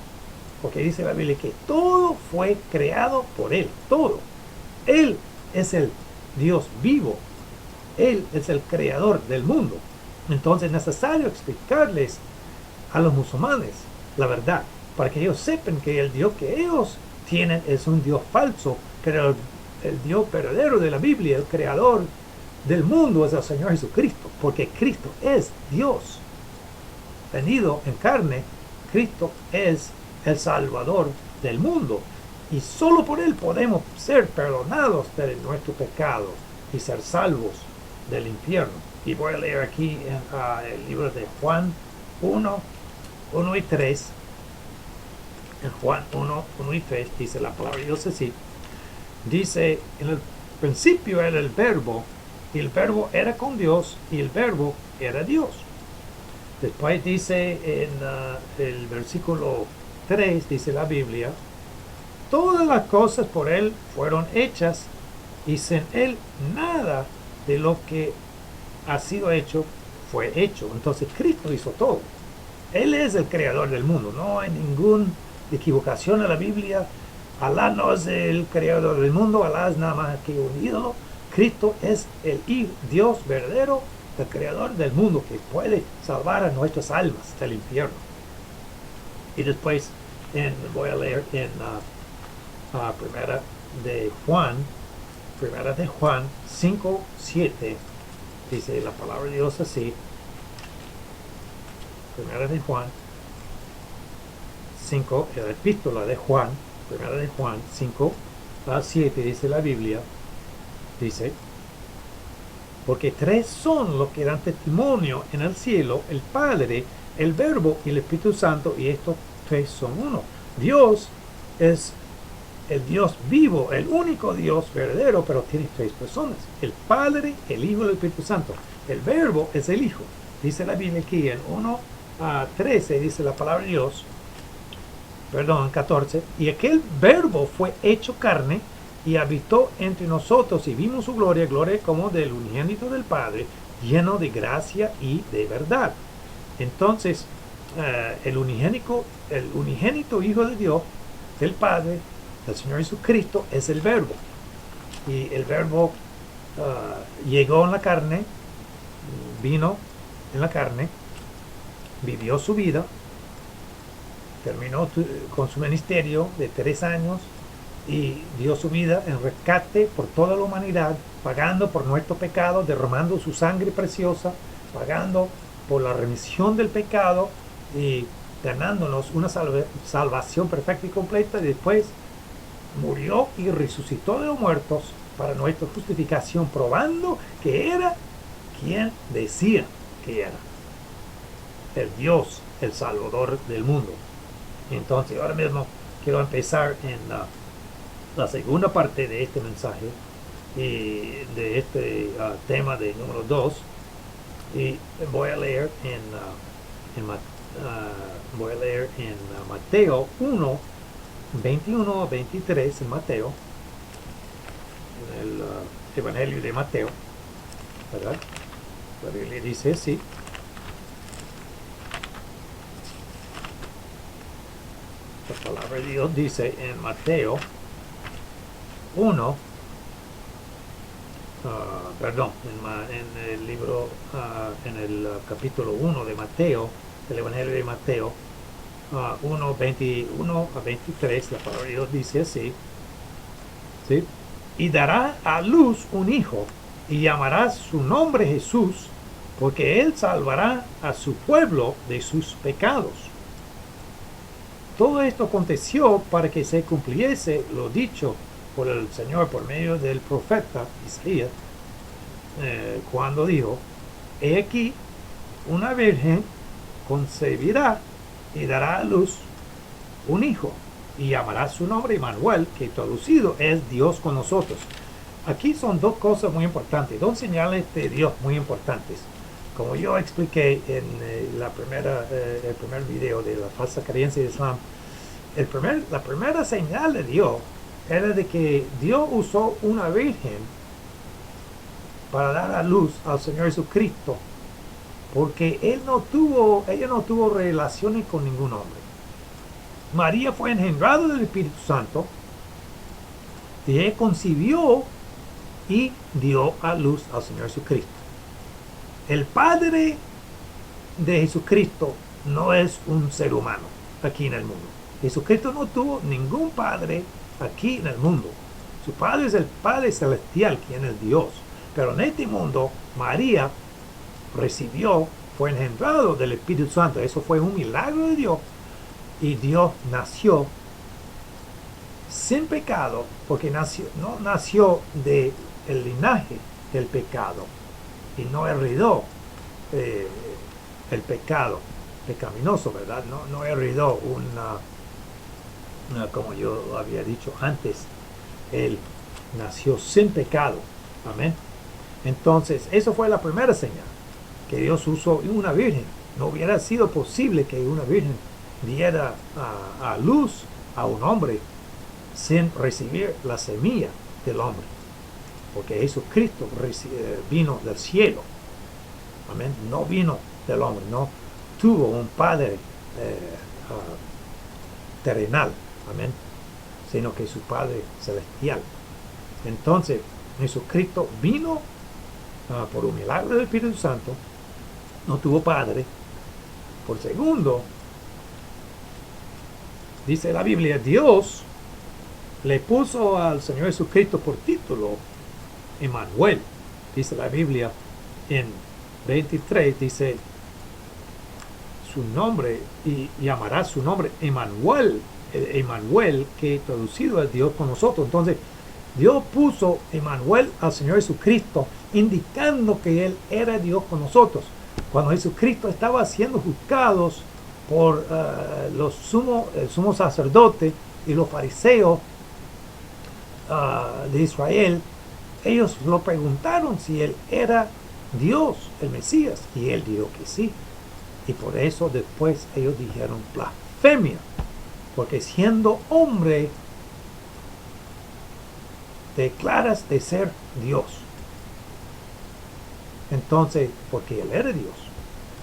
Porque dice la Biblia que todo fue creado por Él, todo. Él es el Dios vivo. Él es el creador del mundo. Entonces es necesario explicarles a los musulmanes la verdad, para que ellos sepan que el Dios que ellos tienen es un Dios falso, pero el Dios verdadero de la Biblia, el creador del mundo, es el Señor Jesucristo, porque Cristo es Dios venido en carne. Cristo es el Salvador del mundo, y solo por Él podemos ser perdonados de nuestro pecado y ser salvos del infierno. Y voy a leer aquí en el libro de Juan 1, 1 y 3. En Juan 1, 1 y 3 dice la palabra de Dios así. Dice, en el principio era el verbo, y el verbo era con Dios, y el verbo era Dios. Después dice en el versículo 3, dice la Biblia, todas las cosas por Él fueron hechas, y sin Él nada de lo que ha sido hecho fue hecho. Entonces Cristo hizo todo. Él es el creador del mundo. No hay ninguna equivocación en la Biblia. Alá no es el creador del mundo. Alá es nada más que un ídolo. Cristo es el Dios verdadero, el creador del mundo, que puede salvar a nuestras almas del infierno. Y después voy a leer en primera de Juan 5, 7. Dice la palabra de Dios así. Primera de Juan 5, la epístola de Juan, primera de Juan 5 a 7, dice la Biblia, dice, porque tres son los que dan testimonio en el cielo, el Padre, el Verbo y el Espíritu Santo, y estos tres son uno. Dios es el Dios vivo, el único Dios verdadero, pero tiene tres personas, el Padre, el Hijo y el Espíritu Santo. El Verbo es el Hijo. Dice la Biblia aquí en 1 a 13, dice la palabra de Dios, 14, y aquel Verbo fue hecho carne y habitó entre nosotros y vimos su gloria, gloria como del unigénito del Padre, lleno de gracia y de verdad. Entonces, el unigénito Hijo de Dios, del Padre, el Señor Jesucristo, es el Verbo. Y el Verbo llegó en la carne, vino en la carne, vivió su vida, terminó con su ministerio de 3 años y dio su vida en rescate por toda la humanidad, pagando por nuestro pecado, derramando su sangre preciosa, pagando por la remisión del pecado y ganándonos una salvación perfecta y completa. Y después murió y resucitó de los muertos para nuestra justificación, probando que era quien decía que era, el Dios, el Salvador del mundo. Entonces ahora mismo quiero empezar en la segunda parte de este mensaje y de este tema de número 2, y voy a leer en Mateo 1, 21 a 23, en Mateo, en el Evangelio de Mateo, ¿verdad? La Biblia dice así. La palabra de Dios dice en Mateo 1, en el libro, en el capítulo 1 de Mateo, del Evangelio de Mateo, 1, 21 a 23, la palabra de Dios dice así, ¿sí? Y dará a luz un hijo, y llamará su nombre Jesús, porque él salvará a su pueblo de sus pecados. Todo esto aconteció para que se cumpliese lo dicho por el Señor por medio del profeta Isaías, cuando dijo, he aquí, una virgen concebirá y dará a luz un hijo, y llamará su nombre Emmanuel, que traducido es Dios con nosotros. Aquí son dos cosas muy importantes, dos señales de Dios muy importantes. Como yo expliqué en el primer video de la falsa creencia de Islam, la primera señal de Dios era de que Dios usó una virgen para dar a luz al Señor Jesucristo, porque ella no tuvo relaciones con ningún hombre. María fue engendrada del Espíritu Santo, y ella concibió y dio a luz al Señor Jesucristo. El Padre de Jesucristo no es un ser humano aquí en el mundo. Jesucristo no tuvo ningún padre aquí en el mundo. Su padre es el Padre Celestial, quien es Dios. Pero en este mundo, María fue engendrado del Espíritu Santo. Eso fue un milagro de Dios. Y Dios nació sin pecado, porque no nació del linaje del pecado. y no heredó eh, el pecado pecaminoso, ¿verdad? No heredó como yo había dicho antes, él nació sin pecado. Amén. Entonces, eso fue la primera señal, que Dios usó una virgen. No hubiera sido posible que una virgen diera a luz a un hombre sin recibir la semilla del hombre, porque Jesucristo vino del cielo. Amén. No vino del hombre, no tuvo un padre terrenal, amén, sino que su Padre celestial. Entonces, Jesucristo vino por un milagro del Espíritu Santo, no tuvo padre. Por segundo, dice la Biblia, Dios le puso al Señor Jesucristo por título Emmanuel. Dice la Biblia en 23, dice su nombre, y llamará su nombre Emmanuel, Emmanuel, que traducido es Dios con nosotros. Entonces, Dios puso Emmanuel al Señor Jesucristo, indicando que Él era Dios con nosotros. Cuando Jesucristo estaba siendo juzgados por el sumo sacerdote y los fariseos de Israel, ellos lo preguntaron si Él era Dios, el Mesías, y Él dijo que sí. Y por eso después ellos dijeron blasfemia, porque siendo hombre declaras de ser Dios. Entonces, porque Él era Dios,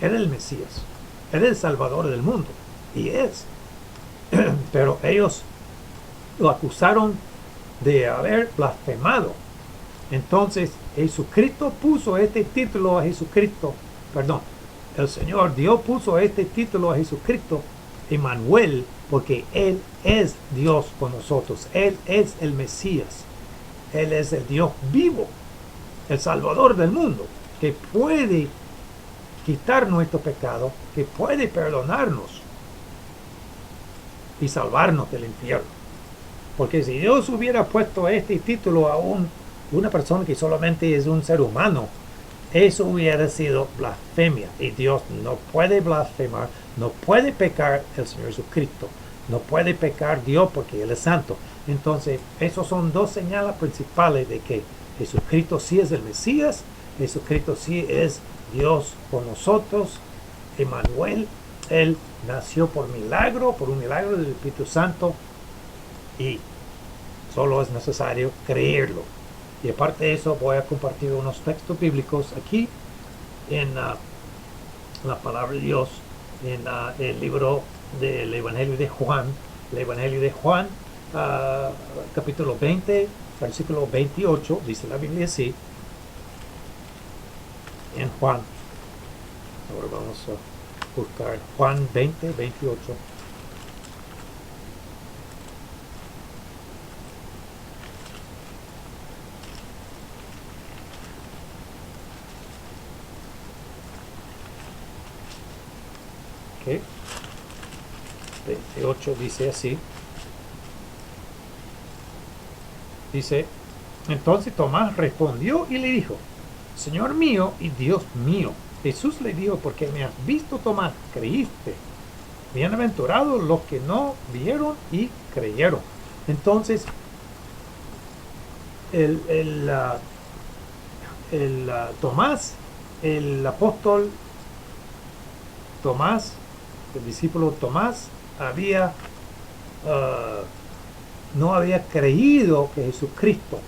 era el Mesías, era el Salvador del mundo, y es. Pero ellos lo acusaron de haber blasfemado. Entonces, Jesucristo puso este título a Jesucristo, perdón, el Señor Dios puso este título a Jesucristo, Emmanuel, porque Él es Dios con nosotros. Él es el Mesías. Él es el Dios vivo, el Salvador del mundo, que puede quitar nuestro pecado, que puede perdonarnos y salvarnos del infierno. Porque si Dios hubiera puesto este título a una persona que solamente es un ser humano, eso hubiera sido blasfemia, y Dios no puede blasfemar, no puede pecar el Señor Jesucristo, no puede pecar Dios porque Él es santo. Entonces, esos son dos señales principales de que Jesucristo sí es el Mesías, Jesucristo sí es Dios con nosotros, Emmanuel. Él nació por un milagro del Espíritu Santo, y solo es necesario creerlo. Y aparte de eso, voy a compartir unos textos bíblicos aquí en la palabra de Dios, en el libro del Evangelio de Juan. El Evangelio de Juan, capítulo 20, versículo 28, dice la Biblia así. En Juan, ahora vamos a buscar Juan 20, 28. Okay. 28 dice así. Dice, entonces Tomás respondió y le dijo, Señor mío y Dios mío. Jesús le dijo, porque me has visto, Tomás, creíste. Bienaventurados los que no vieron y creyeron. Entonces, Tomás, el apóstol Tomás, el discípulo Tomás, no había creído que Jesucristo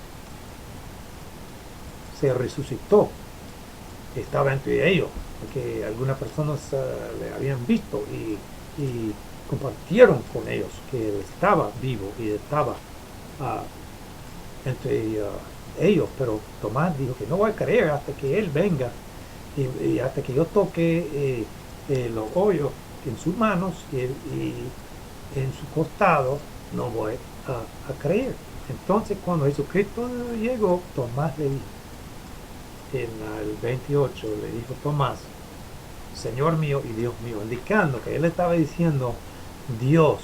se resucitó, estaba entre ellos, porque algunas personas le habían visto y compartieron con ellos que él estaba vivo y estaba entre ellos. Pero Tomás dijo que no voy a creer hasta que él venga y hasta que yo toque los hoyos en sus manos y en su costado, no voy a creer. Entonces, cuando Jesucristo llegó, Tomás le dijo, en el 28, le dijo Tomás, Señor mío y Dios mío, indicando que él estaba diciendo, Dios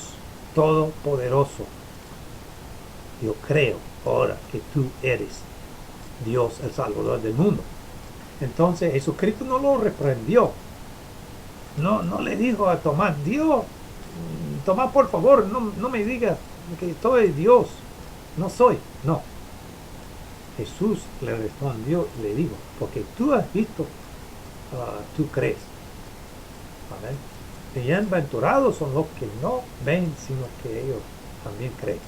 Todopoderoso, yo creo ahora que tú eres Dios, el Salvador del mundo. Entonces Jesucristo no lo reprendió, no le dijo a Tomás, Dios, Tomás, por favor, no me digas que soy Dios, no soy, no. Jesús le respondió y le dijo, porque tú has visto, tú crees. Amén. Bienaventurados son los que no ven, sino que ellos también creen.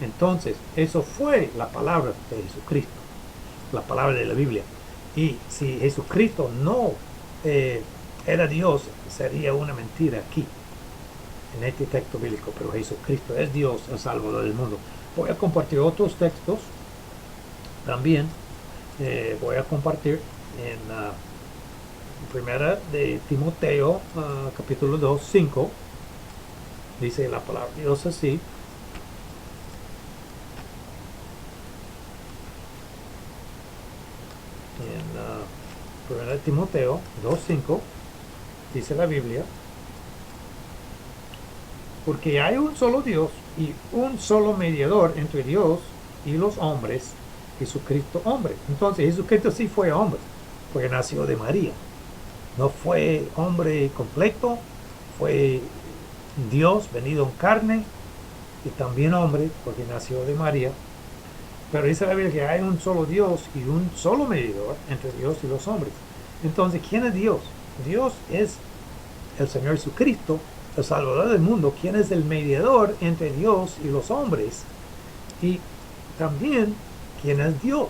Entonces, eso fue la palabra de Jesucristo, la palabra de la Biblia. Y si Jesucristo no era Dios, sería una mentira aquí, en este texto bíblico. Pero Jesucristo es Dios, el Salvador del mundo. Voy a compartir otros textos también. Voy a compartir en primera de Timoteo, capítulo 2, 5. Dice la palabra de Dios así. En primera de Timoteo 2, 5. Dice la Biblia. Porque hay un solo Dios y un solo mediador entre Dios y los hombres, Jesucristo hombre. Entonces Jesucristo sí fue hombre, porque nació de María. No fue hombre completo, fue Dios venido en carne y también hombre, porque nació de María. Pero dice la Biblia que hay un solo Dios y un solo mediador entre Dios y los hombres. Entonces, ¿quién es Dios? Dios es el Señor Jesucristo, el Salvador del mundo, quien es el mediador entre Dios y los hombres. Y también, ¿quién es Dios?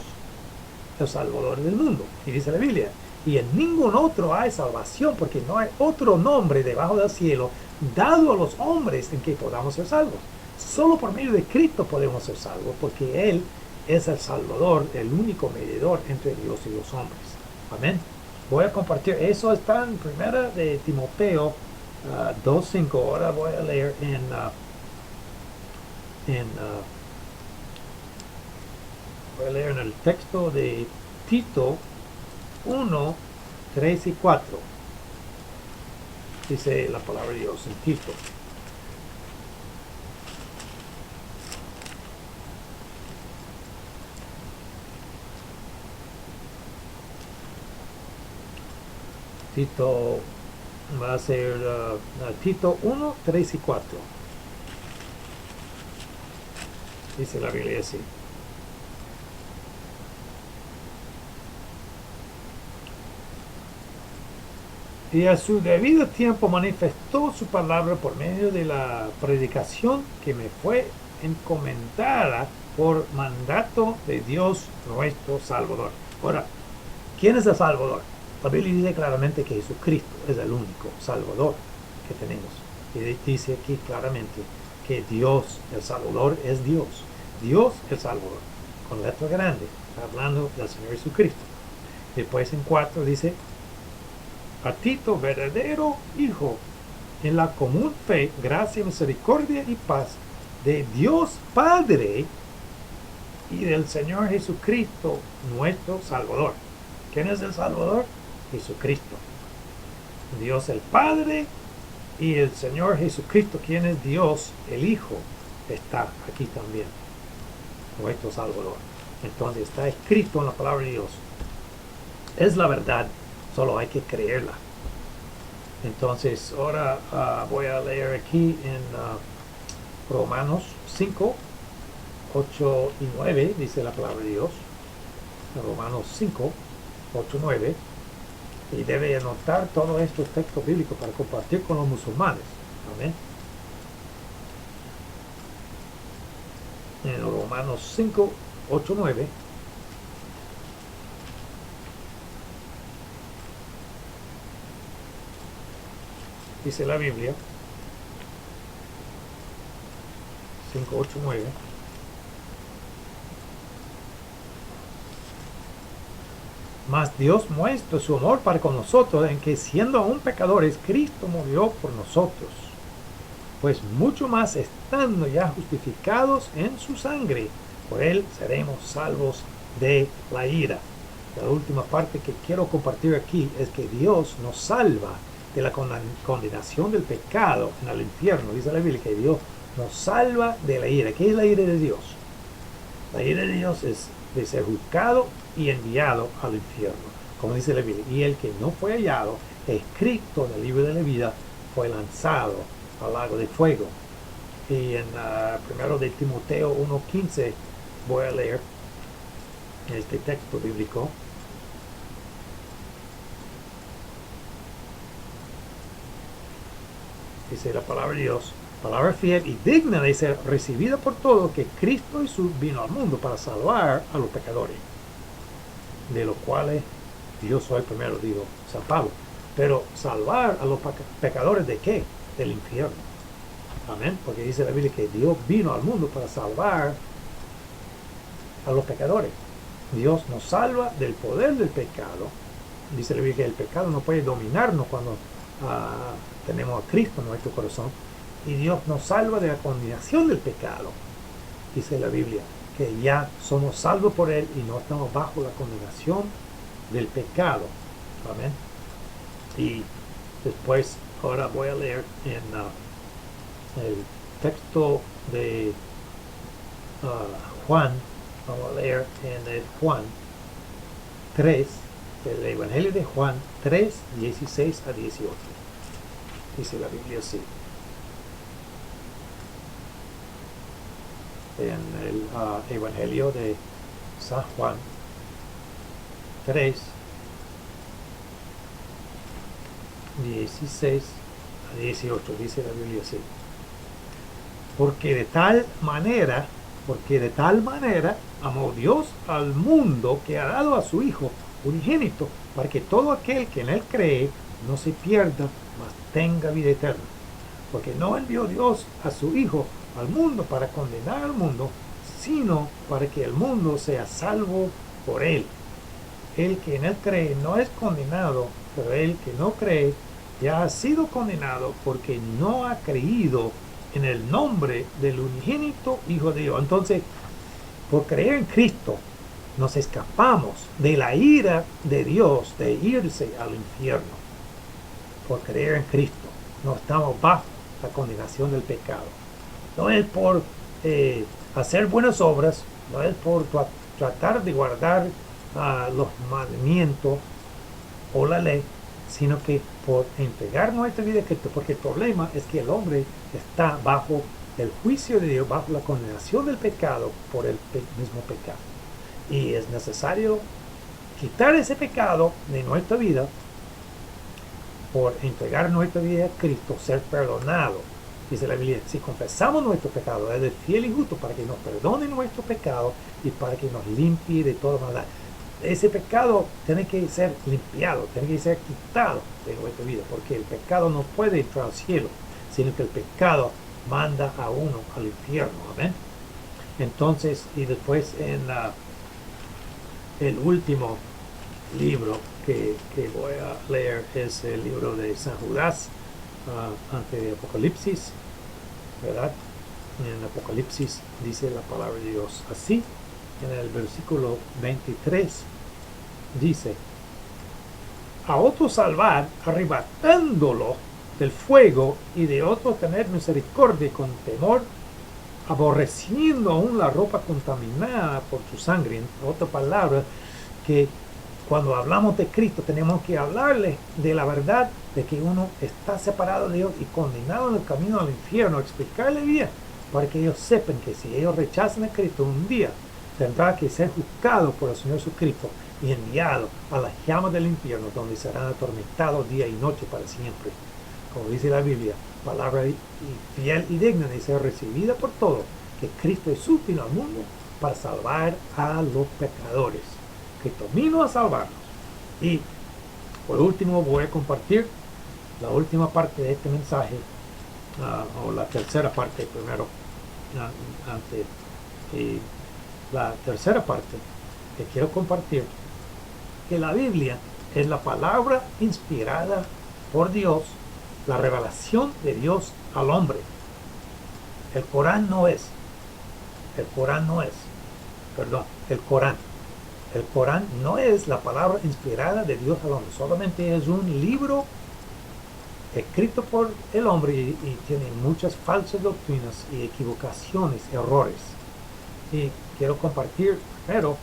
El Salvador del mundo. Y dice la Biblia, y en ningún otro hay salvación, porque no hay otro nombre debajo del cielo dado a los hombres en que podamos ser salvos. Solo por medio de Cristo podemos ser salvos, porque Él es el Salvador, el único mediador entre Dios y los hombres. Amén. Voy a compartir, eso está en primera de Timoteo 2.5. Ahora voy a leer voy a leer en el texto de Tito 1, 3 y 4. Dice la palabra de Dios en Tito. Tito va a ser Tito 1, 3 y 4. Dice la Biblia así. Y a su debido tiempo manifestó su palabra por medio de la predicación que me fue encomendada por mandato de Dios nuestro Salvador. Ahora, ¿quién es el Salvador? La Biblia dice claramente que Jesucristo es el único Salvador que tenemos. Y dice aquí claramente que Dios, el Salvador, es Dios. Dios, el Salvador, con letra grande, está hablando del Señor Jesucristo. Después en 4 dice, a Tito, verdadero hijo, en la común fe, gracia, misericordia y paz de Dios Padre y del Señor Jesucristo, nuestro Salvador. ¿Quién es el Salvador? Jesucristo. Dios el Padre y el Señor Jesucristo, quien es Dios el Hijo, está aquí también, nuestro Salvador. Entonces está escrito en la palabra de Dios. Es la verdad, solo hay que creerla. Entonces ahora voy a leer aquí en Romanos 5, 8 y 9, dice la palabra de Dios. Romanos 5, 8, 9. Y debe anotar todos estos textos bíblicos para compartir con los musulmanes. Amén. En Romanos 5, 8, 9. Dice la Biblia. 5, 8, 9. Mas Dios muestra su amor para con nosotros en que siendo aún pecadores, Cristo murió por nosotros. Pues mucho más estando ya justificados en su sangre, por él seremos salvos de la ira. La última parte que quiero compartir aquí es que Dios nos salva de la condenación del pecado en el infierno. Dice la Biblia que Dios nos salva de la ira. ¿Qué es la ira de Dios? La ira de Dios es de ser juzgado y enviado al infierno, como dice la Biblia. Y el que no fue hallado, escrito en el libro de la vida, fue lanzado al lago de fuego. Y en primero de Timoteo 1:15 voy a leer este texto bíblico. Dice la palabra de Dios: palabra fiel y digna de ser recibida por todos, que Cristo Jesús vino al mundo para salvar a los pecadores, de los cuales yo soy primero, digo San Pablo. Pero salvar a los pecadores, ¿de qué? Del infierno. Amén. Porque dice la Biblia que Dios vino al mundo para salvar a los pecadores. Dios nos salva del poder del pecado. Dice la Biblia que el pecado no puede dominarnos cuando tenemos a Cristo en nuestro corazón. Y Dios nos salva de la condenación del pecado. Dice la Biblia que ya somos salvos por Él y no estamos bajo la condenación del pecado. Amén. Y después, ahora voy a leer en el texto de Juan. Vamos a leer en el Juan 3, el Evangelio de Juan 3, 16 a 18. Dice la Biblia así. En el Evangelio de San Juan 3, 16 a 18, dice la Biblia así. Porque de tal manera amó Dios al mundo, que ha dado a su Hijo unigénito, para que todo aquel que en Él cree no se pierda, mas tenga vida eterna. Porque no envió Dios a su Hijo al mundo para condenar al mundo, sino para que el mundo sea salvo por Él. El que en Él cree no es condenado, pero el que no cree ya ha sido condenado, porque no ha creído en el nombre del unigénito Hijo de Dios. Entonces, por creer en Cristo, nos escapamos de la ira de Dios de irse al infierno. Por creer en Cristo, no estamos bajo la condenación del pecado. No es por hacer buenas obras, no es por tratar de guardar los mandamientos o la ley, sino que por entregar nuestra vida a Cristo, porque el problema es que el hombre está bajo el juicio de Dios, bajo la condenación del pecado por el mismo pecado. Y es necesario quitar ese pecado de nuestra vida por entregar nuestra vida a Cristo, ser perdonado. Dice la Biblia, si confesamos nuestro pecado, Él es fiel y justo para que nos perdone nuestro pecado y para que nos limpie de toda maldad. Ese pecado tiene que ser limpiado, tiene que ser quitado de nuestra vida, porque el pecado no puede entrar al cielo, sino que el pecado manda a uno al infierno. Amén. Entonces, y después en el último libro que voy a leer es el libro de San Judas, antes de Apocalipsis, ¿verdad? En Apocalipsis dice la palabra de Dios así, en el versículo 23, dice: a otro salvar arrebatándolo del fuego, y de otro tener misericordia con temor, aborreciendo aún la ropa contaminada por su sangre. En otra palabra, que cuando hablamos de Cristo tenemos que hablarle de la verdad de que uno está separado de Dios y condenado en el camino al infierno, explicarle bien, para que ellos sepan que si ellos rechazan a Cristo, un día tendrá que ser juzgado por el Señor Jesucristo y enviado a las llamas del infierno, donde serán atormentados día y noche para siempre. Como dice la Biblia, palabra fiel y digna de ser recibida por todos, que Cristo Jesús vino al mundo para salvar a los pecadores. Cristo vino a salvarnos. Y por último voy a compartir la última parte de este mensaje, o la tercera parte primero, la tercera parte que quiero compartir, que la Biblia es la palabra inspirada por Dios, la revelación de Dios al hombre. El Corán no es, el Corán no es la palabra inspirada de Dios al hombre, solamente es un libro escrito por el hombre y tiene muchas falsas doctrinas y equivocaciones, errores. Y quiero compartir primero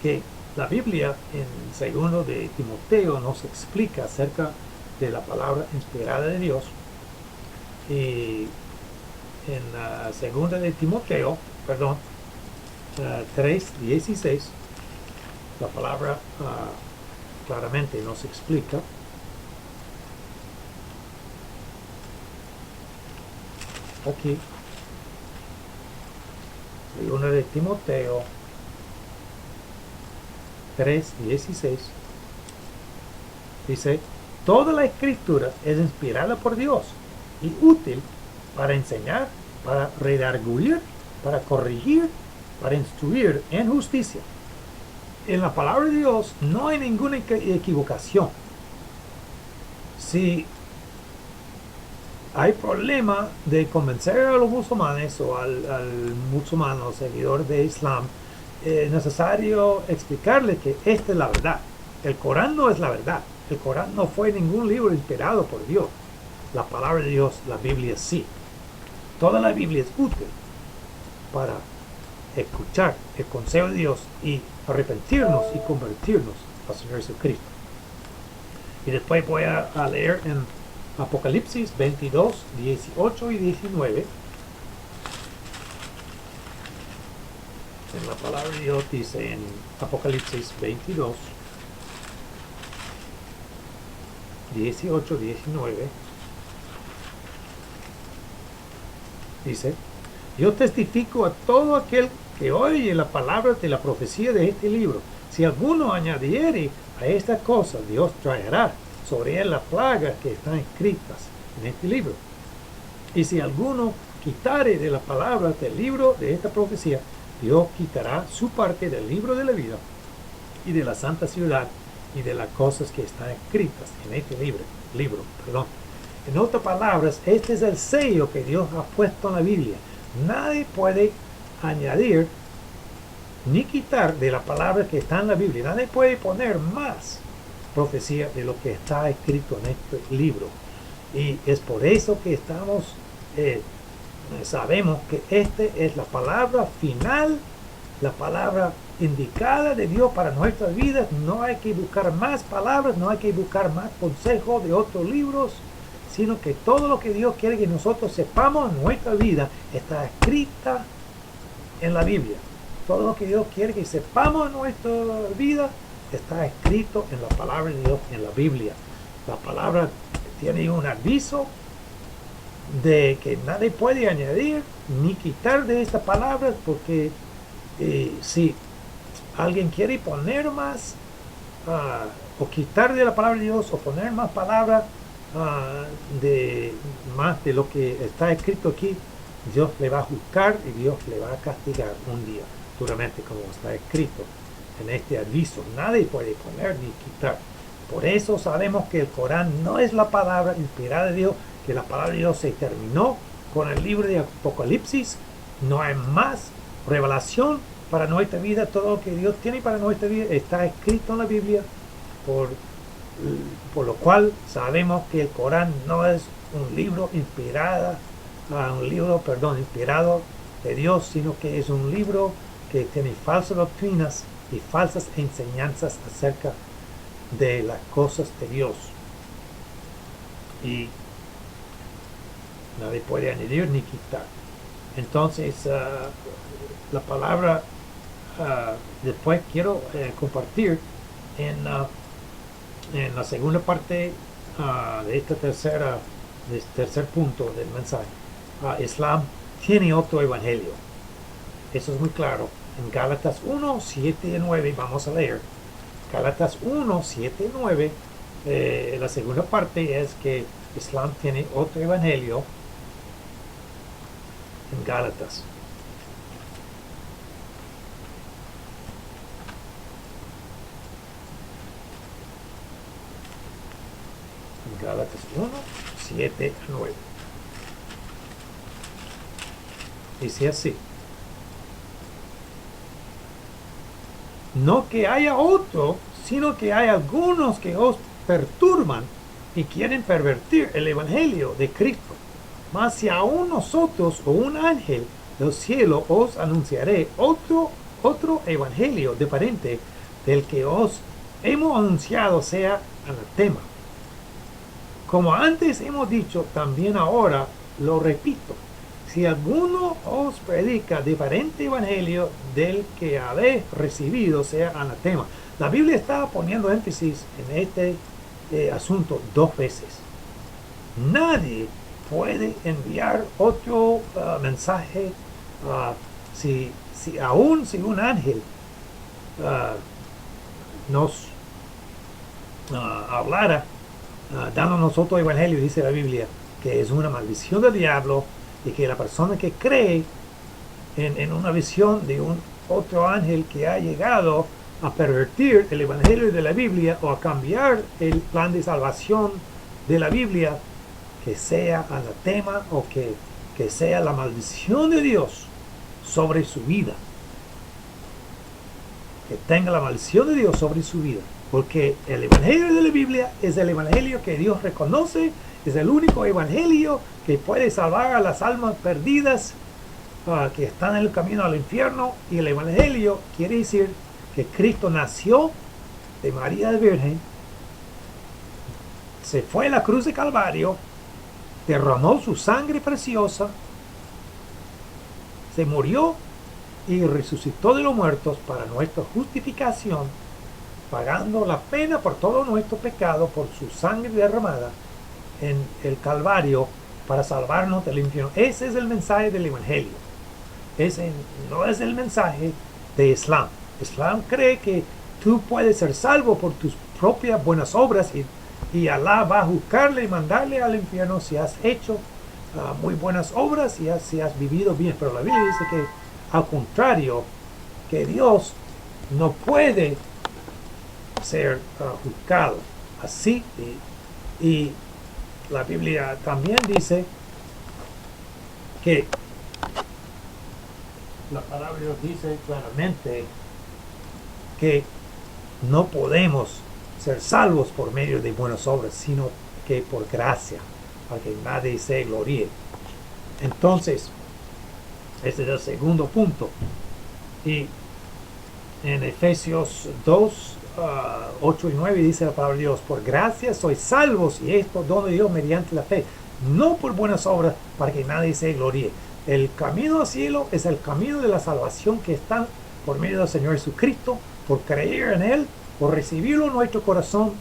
que la Biblia en segundo de Timoteo nos explica acerca de la palabra inspirada de Dios. Y en segunda de Timoteo, perdón, 3:16, la palabra claramente nos explica. Aquí, segunda de Timoteo 3:16, dice: toda la escritura es inspirada por Dios y útil para enseñar, para redarguir, para corregir, para instruir en justicia. En la palabra de Dios no hay ninguna equivocación. Si hay problema de convencer a los musulmanes o al musulmán o seguidor de Islam, es necesario explicarle que esta es la verdad. El Corán no es la verdad. El Corán no fue ningún libro inspirado por Dios. La palabra de Dios, la Biblia sí. Toda la Biblia es útil para escuchar el consejo de Dios y arrepentirnos y convertirnos al Señor Jesucristo. Y después voy a leer en Apocalipsis 22, 18 y 19. En la palabra de Dios dice en Apocalipsis 22, 18, 19. Dice: yo testifico a todo aquel que oye la palabra de la profecía de este libro. Si alguno añadiere a esta cosa, Dios traerá sobre él las plagas que están escritas en este libro. Y si alguno quitare de la palabra del libro de esta profecía, Dios quitará su parte del libro de la vida y de la santa ciudad y de las cosas que están escritas en este libro. En otras palabras, este es el sello que Dios ha puesto en la Biblia. Nadie puede añadir ni quitar de la palabra que está en la Biblia. Nadie puede poner más profecía de lo que está escrito en este libro. Y es por eso que sabemos que esta es la palabra final, la palabra indicada de Dios para nuestras vidas. No hay que buscar más palabras, no hay que buscar más consejos de otros libros, sino que todo lo que Dios quiere que nosotros sepamos en nuestra vida está escrita en la Biblia. Todo lo que Dios quiere que sepamos en nuestra vida está escrito en la palabra de Dios, en la Biblia. La palabra tiene un aviso de que nadie puede añadir ni quitar de esta palabra, porque si alguien quiere poner más o quitar de la palabra de Dios o poner más palabras más de lo que está escrito aquí, Dios le va a juzgar y Dios le va a castigar un día, duramente, como está escrito en este aviso. Nadie puede poner ni quitar. Por eso sabemos que el Corán no es la palabra inspirada de Dios, que la palabra de Dios se terminó con el libro de Apocalipsis. No hay más revelación para nuestra vida. Todo lo que Dios tiene para nuestra vida está escrito en la Biblia, por lo cual sabemos que el Corán no es un libro inspirado de Dios, sino que es un libro que tiene falsas doctrinas y falsas enseñanzas acerca de las cosas de Dios. Y nadie puede añadir ni quitar. Entonces, la palabra, después quiero compartir en la segunda parte de este tercer punto del mensaje. Islam tiene otro evangelio. Eso es muy claro. En Gálatas 1, 7 y 9 vamos a leer. Gálatas 1, 7 y 9. La segunda parte es que Islam tiene otro evangelio en Gálatas. En Gálatas 1, 7 y 9. Dice así: no que haya otro, sino que hay algunos que os perturban y quieren pervertir el evangelio de Cristo. Mas si aún nosotros o un ángel del cielo os anunciaré otro evangelio diferente del que os hemos anunciado sea anatema. Como antes hemos dicho, también ahora lo repito. Si alguno os predica diferente evangelio del que habéis recibido, sea anatema. La Biblia está poniendo énfasis en este asunto dos veces. Nadie puede enviar otro mensaje aún si un ángel nos hablara dándonos otro evangelio, dice la Biblia, que es una maldición del diablo y que la persona que cree en una visión de un otro ángel que ha llegado a pervertir el evangelio de la Biblia o a cambiar el plan de salvación de la Biblia, que sea anatema o que sea la maldición de Dios sobre su vida. Que tenga la maldición de Dios sobre su vida. Porque el evangelio de la Biblia es el evangelio que Dios reconoce, es el único evangelio que puede salvar a las almas perdidas que están en el camino al infierno. Y el evangelio quiere decir que Cristo nació de María la Virgen, se fue a la cruz de Calvario, derramó su sangre preciosa, se murió y resucitó de los muertos para nuestra justificación, pagando la pena por todo nuestro pecado por su sangre derramada en el Calvario para salvarnos del infierno. Ese es el mensaje del evangelio. Ese no es el mensaje de Islam. Islam cree que tú puedes ser salvo por tus propias buenas obras y Alá va a juzgarle y mandarle al infierno si has hecho muy buenas obras y si has vivido bien. Pero la Biblia dice que al contrario, que Dios no puede ser juzgado así. Y la Biblia también dice que la palabra de Dios dice claramente que no podemos ser salvos por medio de buenas obras, sino que por gracia, para que nadie se gloríe. Entonces, este es el segundo punto. Y en Efesios 2, 8 y 9 dice la palabra de Dios: por gracia sois salvos, y esto don de Dios mediante la fe, no por buenas obras, para que nadie se gloríe. El camino al cielo es el camino de la salvación que está por medio del Señor Jesucristo, por creer en Él, por recibirlo en nuestro corazón,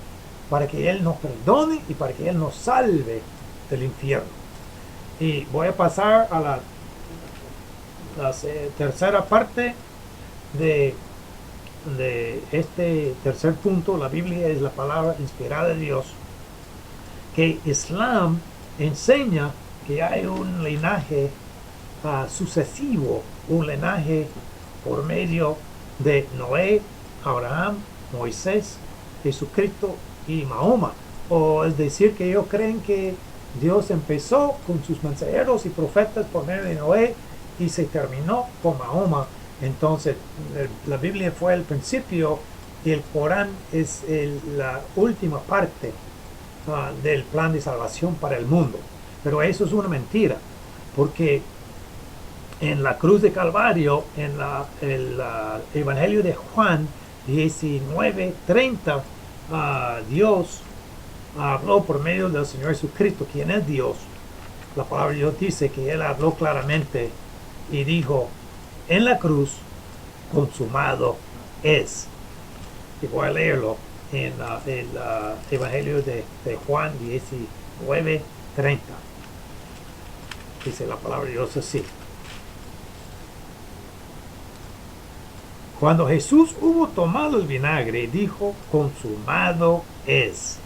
para que Él nos perdone y para que Él nos salve del infierno. Y voy a pasar a la tercera parte de este tercer punto. La Biblia es la palabra inspirada de Dios, que Islam enseña que hay un linaje sucesivo, un linaje por medio de Noé, Abraham, Moisés, Jesucristo y Mahoma. O es decir, que ellos creen que Dios empezó con sus mensajeros y profetas por medio de Noé y se terminó con Mahoma. Entonces la Biblia fue el principio y el Corán es la última parte del plan de salvación para el mundo. Pero eso es una mentira, porque en la cruz de Calvario, en el Evangelio de Juan 19:30, Dios habló por medio del Señor Jesucristo, quien es Dios. La palabra de Dios dice que Él habló claramente y dijo en la cruz: consumado es. Y voy a leerlo en el Evangelio de Juan 19:30. Dice la palabra de Dios así: cuando Jesús hubo tomado el vinagre, dijo: consumado es.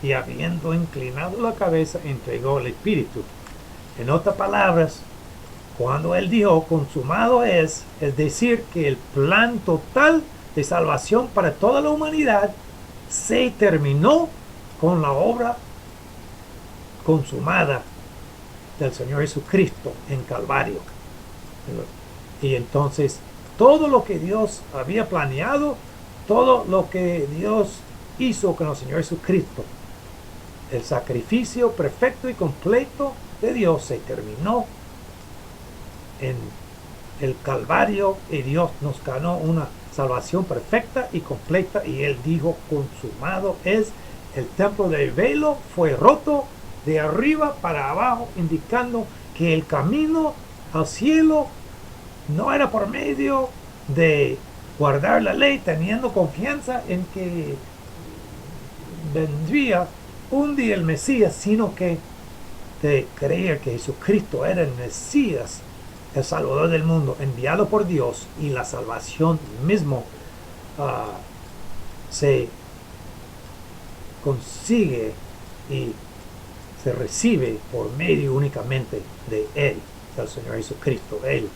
Y habiendo inclinado la cabeza, entregó el Espíritu. En otras palabras, cuando Él dijo consumado es decir que el plan total de salvación para toda la humanidad se terminó con la obra consumada del Señor Jesucristo en Calvario. Y entonces todo lo que Dios había planeado, todo lo que Dios hizo con el Señor Jesucristo, el sacrificio perfecto y completo de Dios se terminó en el Calvario y Dios nos ganó una salvación perfecta y completa y Él dijo consumado es. El templo del velo fue roto de arriba para abajo, indicando que el camino al cielo no era por medio de guardar la ley, teniendo confianza en que vendría un día el Mesías, sino que de creer que Jesucristo era el Mesías, el Salvador del mundo, enviado por Dios, y la salvación mismo se consigue y se recibe por medio únicamente de Él, del Señor Jesucristo. Él